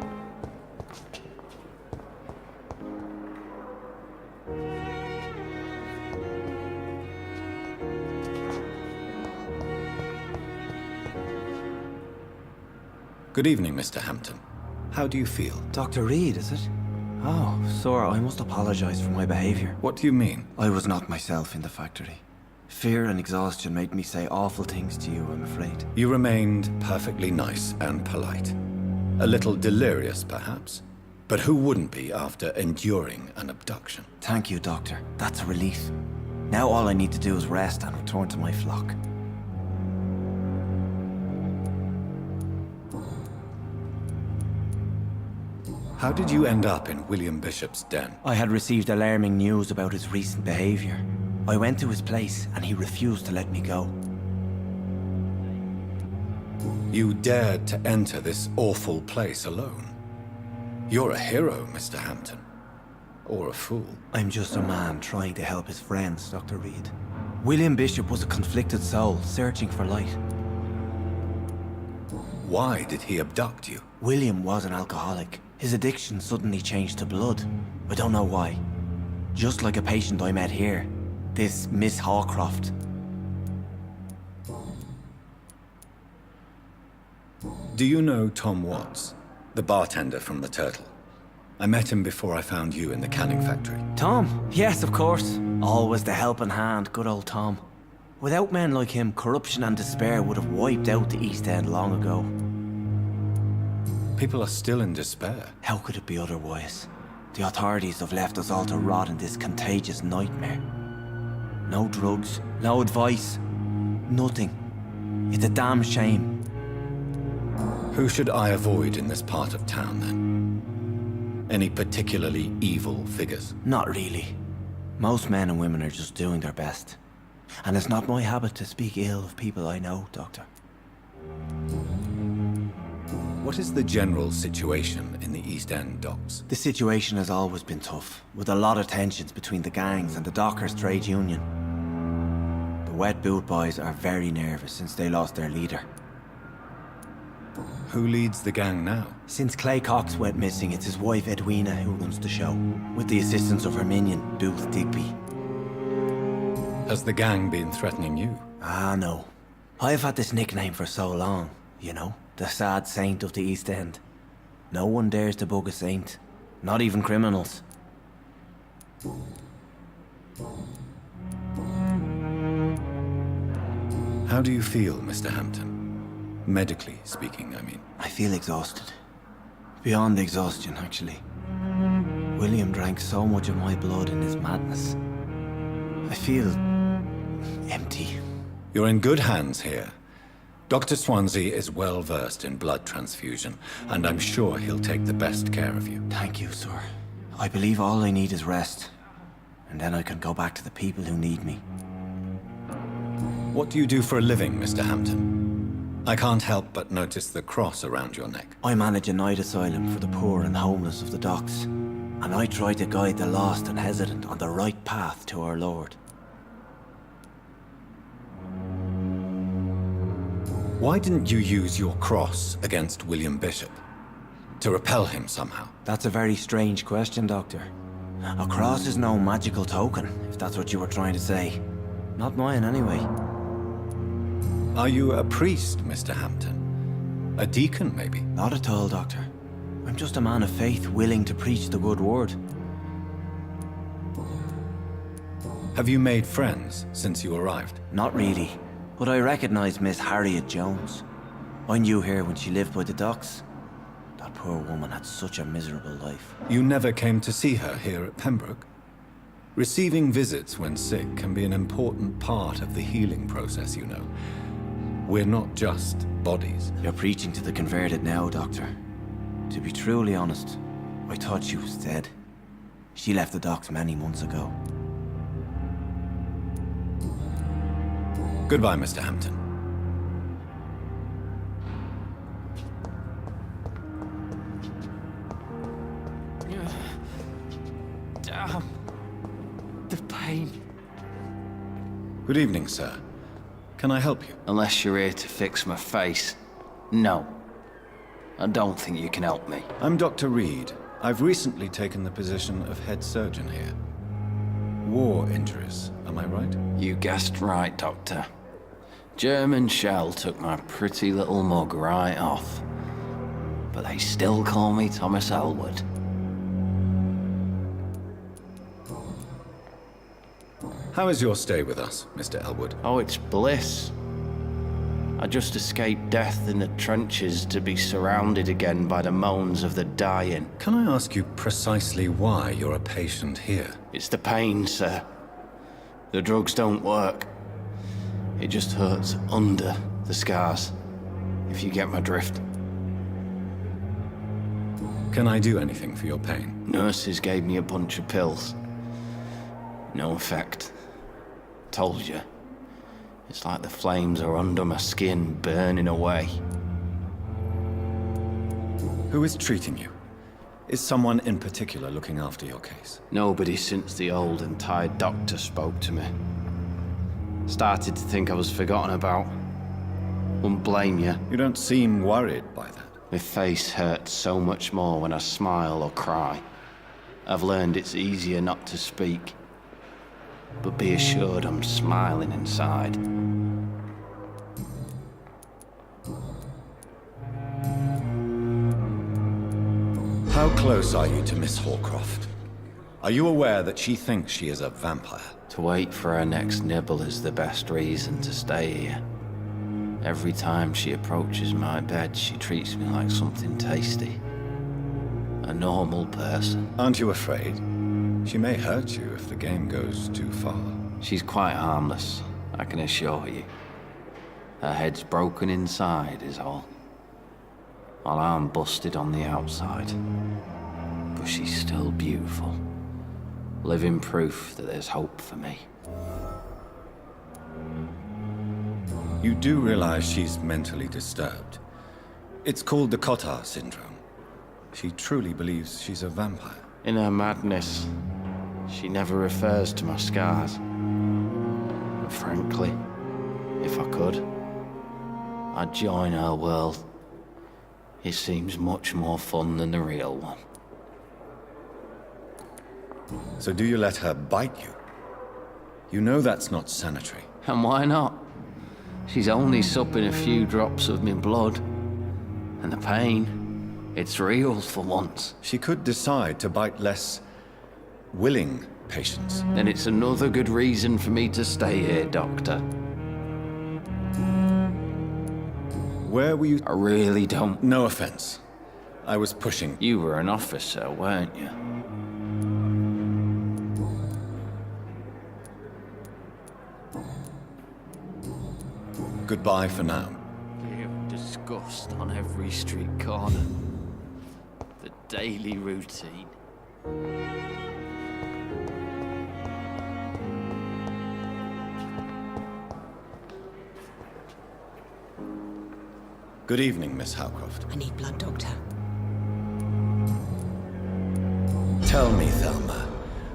Good evening, Mr. Hampton. How do you feel? Dr. Reed, is it? Oh, sir, I must apologize for my behavior. What do you mean? I was not myself in the factory. Fear and exhaustion made me say awful things to you, I'm afraid. You remained perfectly nice and polite. A little delirious, perhaps. But who wouldn't be after enduring an abduction? Thank you, Doctor. That's a relief. Now all I need to do is rest and return to my flock. How did you end up in William Bishop's den? I had received alarming news about his recent behavior. I went to his place and he refused to let me go. You dared to enter this awful place alone. You're a hero, Mr. Hampton. Or a fool. I'm just a man trying to help his friends, Dr. Reed. William Bishop was a conflicted soul, searching for light. Why did he abduct you? William was an alcoholic. His addiction suddenly changed to blood. I don't know why. Just like a patient I met here. This Miss Hawcroft. Do you know Tom Watts, the bartender from the Turtle? I met him before I found you in the canning factory. Tom? Yes, of course. Always the helping hand, good old Tom. Without men like him, corruption and despair would have wiped out the East End long ago. People are still in despair. How could it be otherwise? The authorities have left us all to rot in this contagious nightmare. No drugs, no advice, nothing. It's a damn shame. Who should I avoid in this part of town, then? Any particularly evil figures? Not really. Most men and women are just doing their best. And it's not my habit to speak ill of people I know, Doctor. What is the general situation in the East End docks? The situation has always been tough, with a lot of tensions between the gangs and the dockers' trade union. Wet Boot Boys are very nervous since they lost their leader. Who leads the gang now? Since Clay Cox went missing, it's his wife Edwina who runs the show, with the assistance of her minion, Dulce Digby. Has the gang been threatening you? Ah, no. I've had this nickname for so long, you know? The sad saint of the East End. No one dares to bug a saint. Not even criminals. How do you feel, Mr. Hampton? Medically speaking, I mean. I feel exhausted. Beyond exhaustion, actually. William drank so much of my blood in his madness. I feel empty. You're in good hands here. Dr. Swansea is well versed in blood transfusion, and I'm sure he'll take the best care of you. Thank you, sir. I believe all I need is rest. And then I can go back to the people who need me. What do you do for a living, Mr. Hampton? I can't help but notice the cross around your neck. I manage a night asylum for the poor and homeless of the docks. And I try to guide the lost and hesitant on the right path to our Lord. Why didn't you use your cross against William Bishop? To repel him somehow? That's a very strange question, Doctor. A cross is no magical token, if that's what you were trying to say. Not mine, anyway. Are you a priest, Mr. Hampton? A deacon, maybe? Not at all, Doctor. I'm just a man of faith willing to preach the good word. Have you made friends since you arrived? Not really, but I recognize Miss Harriet Jones. I knew her when she lived by the docks. That poor woman had such a miserable life. You never came to see her here at Pembroke? Receiving visits when sick can be an important part of the healing process, you know. We're not just bodies. You're preaching to the converted now, Doctor. To be truly honest, I thought she was dead. She left the docks many months ago. Goodbye, Mr. Hampton. Damn. The pain. Good evening, sir. Can I help you? Unless you're here to fix my face. No. I don't think you can help me. I'm Dr. Reed. I've recently taken the position of head surgeon here. War injuries, am I right? You guessed right, Doctor. German shell took my pretty little mug right off. But they still call me Thomas Elwood. How is your stay with us, Mr. Elwood? Oh, it's bliss. I just escaped death in the trenches to be surrounded again by the moans of the dying. Can I ask you precisely why you're a patient here? It's the pain, sir. The drugs don't work. It just hurts under the scars, if you get my drift. Can I do anything for your pain? Nurses gave me a bunch of pills. No effect. Told you. It's like the flames are under my skin, burning away. Who is treating you? Is someone in particular looking after your case? Nobody since the old and tired doctor spoke to me. Started to think I was forgotten about. Wouldn't blame you. You don't seem worried by that. My face hurts so much more when I smile or cry. I've learned it's easier not to speak. But be assured I'm smiling inside. How close are you to Miss Hallcroft? Are you aware that she thinks she is a vampire? To wait for her next nibble is the best reason to stay here. Every time she approaches my bed, she treats me like something tasty. A normal person. Aren't you afraid? She may hurt you if the game goes too far. She's quite harmless, I can assure you. Her head's broken inside is all. While I'm busted on the outside. But she's still beautiful. Living proof that there's hope for me. You do realize she's mentally disturbed. It's called the Cotard syndrome. She truly believes she's a vampire. In her madness, she never refers to my scars. Frankly, if I could, I'd join her world. It seems much more fun than the real one. So do you let her bite you? You know that's not sanitary. And why not? She's only supping a few drops of me blood. And the pain, it's real for once. She could decide to bite less willing patients. Then it's another good reason for me to stay here, Doctor. Where were you? I really don't. No offense. I was pushing. You were an officer, weren't you? Goodbye for now. Disgust on every street corner. The daily routine. Good evening, Miss Howcroft. I need blood, Doctor. Tell me, Thelma,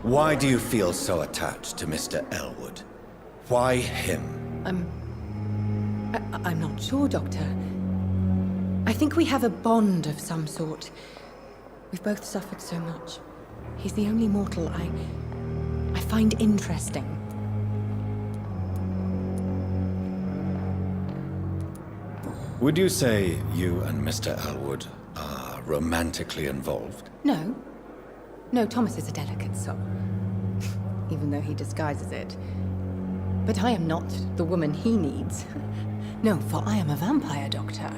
why do you feel so attached to Mr. Elwood? Why him? I'm not sure, Doctor. I think we have a bond of some sort. We've both suffered so much. He's the only mortal I find interesting. Would you say you and Mr. Elwood are romantically involved? No. No, Thomas is a delicate soul. Even though he disguises it. But I am not the woman he needs. No, for I am a vampire, Doctor.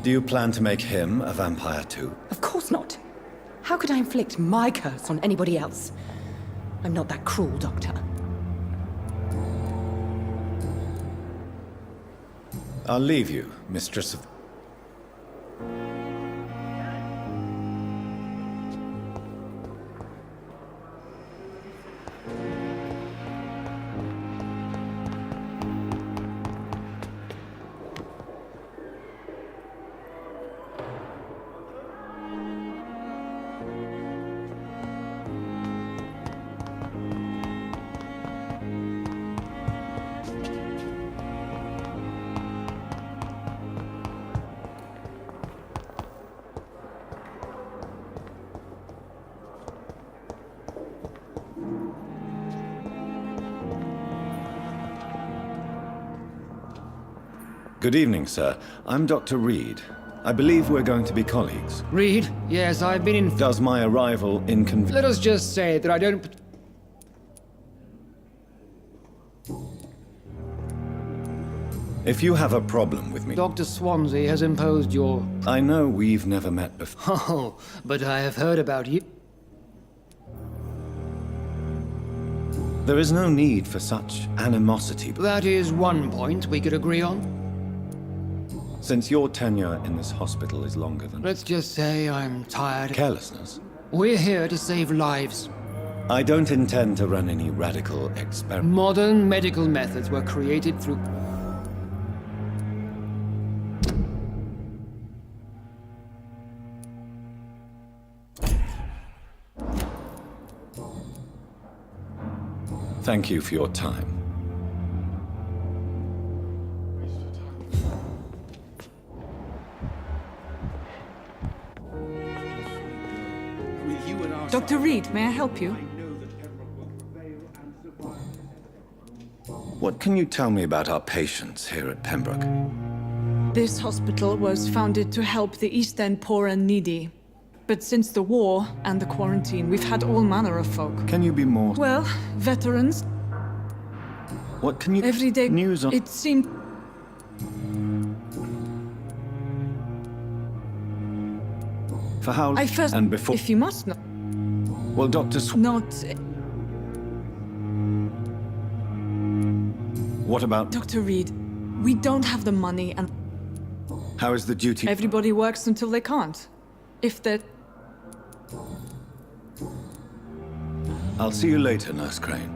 Do you plan to make him a vampire too? Of course not. How could I inflict my curse on anybody else? I'm not that cruel, Doctor. I'll leave you, Mistress of... Good evening, sir. I'm Dr. Reed. I believe we're going to be colleagues. Reed? Yes, I've been in... Does my arrival inconvenience... Let us just say that I don't... If you have a problem with me... Dr. Swansea has imposed your... I know we've never met before. Oh, but I have heard about you. There is no need for such animosity. That is one point we could agree on. Since your tenure in this hospital is longer than... Let's just say I'm tired. Carelessness? We're here to save lives. I don't intend to run any radical experiments. Modern medical methods were created through... Thank you for your time. Dr. Reed, may I help you? What can you tell me about our patients here at Pembroke? This hospital was founded to help the East End poor and needy. But since the war and the quarantine, we've had all manner of folk. Can you be more... Well, veterans. What can you... Everyday news on... It seemed... For how... I first... And before... If you must know... Well, Dr. Not... What about... Dr. Reed, we don't have the money and... How is the duty... Everybody works until they can't. If they... I'll see you later, Nurse Crane.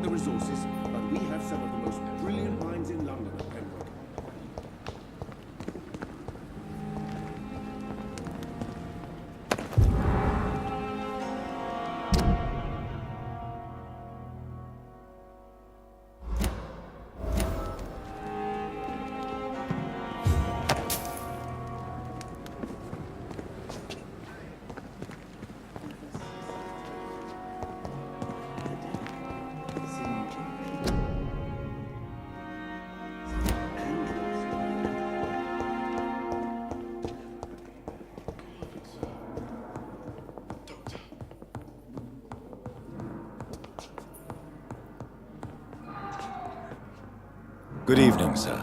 the resources, but we have some of the most brilliant minds in London at Pembroke. Good evening, sir.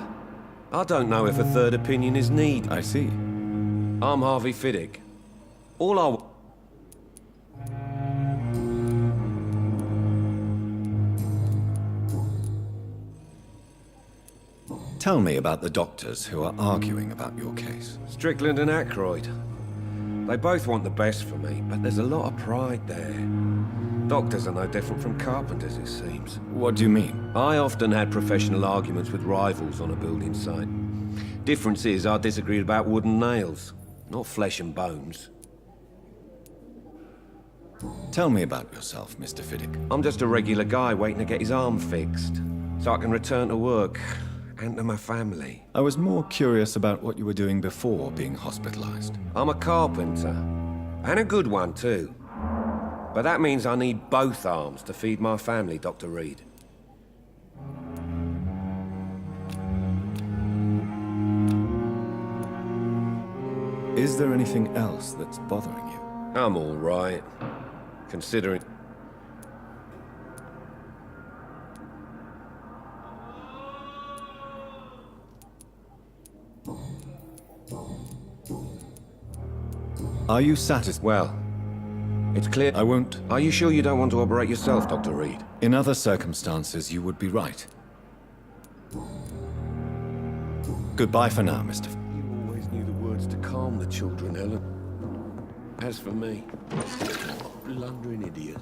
I don't know if a third opinion is needed. I see. I'm Harvey Fiddick. All I... Tell me about the doctors who are arguing about your case. Strickland and Aykroyd. They both want the best for me, but there's a lot of pride there. Doctors are no different from carpenters, it seems. What do you mean? I often had professional arguments with rivals on a building site. Difference is, I disagreed about wooden nails, not flesh and bones. Tell me about yourself, Mr. Fiddick. I'm just a regular guy waiting to get his arm fixed, so I can return to work and to my family. I was more curious about what you were doing before being hospitalized. I'm a carpenter, and a good one too. But that means I need both arms to feed my family, Dr. Reed. Is there anything else that's bothering you? I'm all right, considering... Are you satisfied? Well, it's clear... I won't... Are you sure you don't want to operate yourself, Dr. Reed? In other circumstances, you would be right. Goodbye for now, Mr. You always knew the words to calm the children, Ellen. As for me, blundering idiot.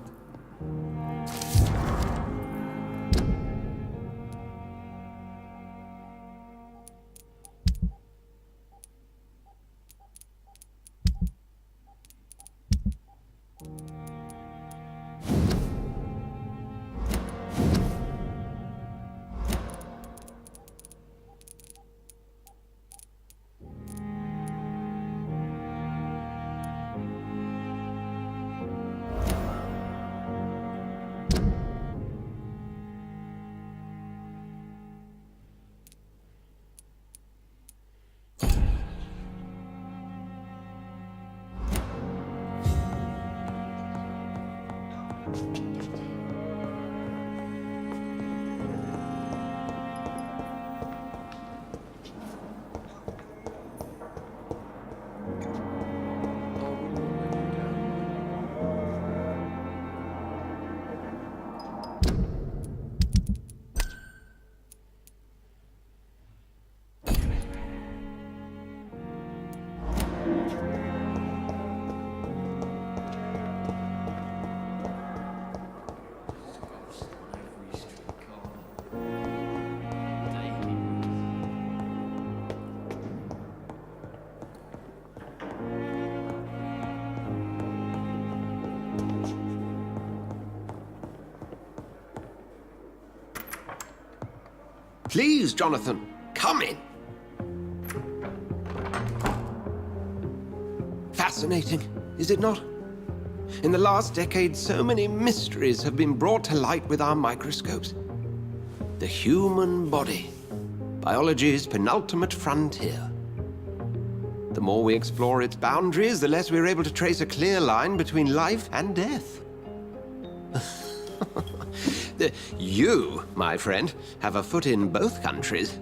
Please, Jonathan, come in. Fascinating, is it not? In the last decade, so many mysteries have been brought to light with our microscopes. The human body, biology's penultimate frontier. The more we explore its boundaries, the less we're able to trace a clear line between life and death. You, my friend, have a foot in both countries.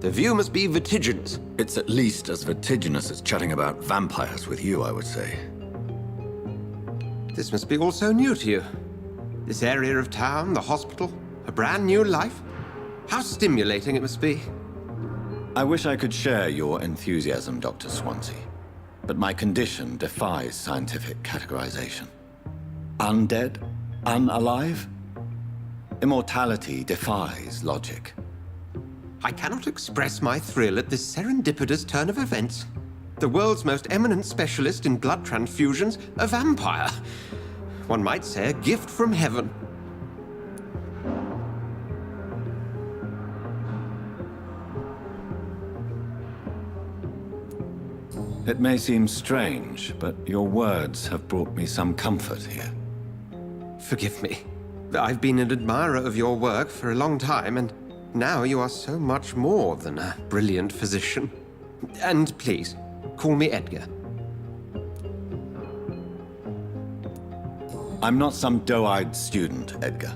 The view must be vertiginous. It's at least as vertiginous as chatting about vampires with you, I would say. This must be all so new to you. This area of town, the hospital, a brand new life. How stimulating it must be. I wish I could share your enthusiasm, Dr. Swansea. But my condition defies scientific categorization. Undead? Unalive? Immortality defies logic. I cannot express my thrill at this serendipitous turn of events. The world's most eminent specialist in blood transfusions, a vampire. One might say a gift from heaven. It may seem strange, but your words have brought me some comfort here. Forgive me. I've been an admirer of your work for a long time, and now you are so much more than a brilliant physician. And please, call me Edgar. I'm not some doe-eyed student, Edgar.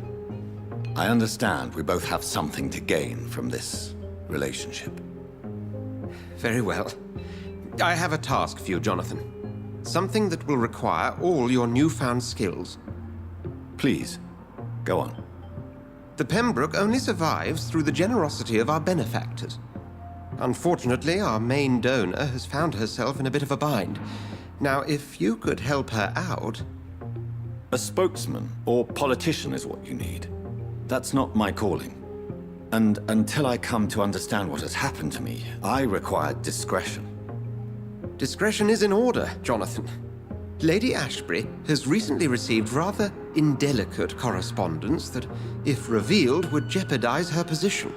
I understand we both have something to gain from this relationship. Very well. I have a task for you, Jonathan. Something that will require all your newfound skills. Please, go on. The Pembroke only survives through the generosity of our benefactors. Unfortunately, our main donor has found herself in a bit of a bind. Now, if you could help her out... A spokesman or politician is what you need. That's not my calling. And until I come to understand what has happened to me, I require discretion. Discretion is in order, Jonathan. Lady Ashbury has recently received rather indelicate correspondence that, if revealed, would jeopardize her position.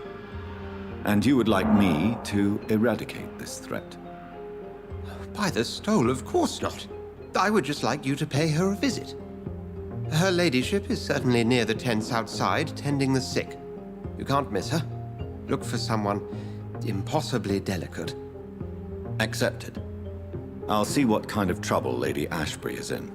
And you would like me to eradicate this threat? By the stole, of course not. I would just like you to pay her a visit. Her ladyship is certainly near the tents outside, tending the sick. You can't miss her. Look for someone impossibly delicate. Accepted. I'll see what kind of trouble Lady Ashbury is in.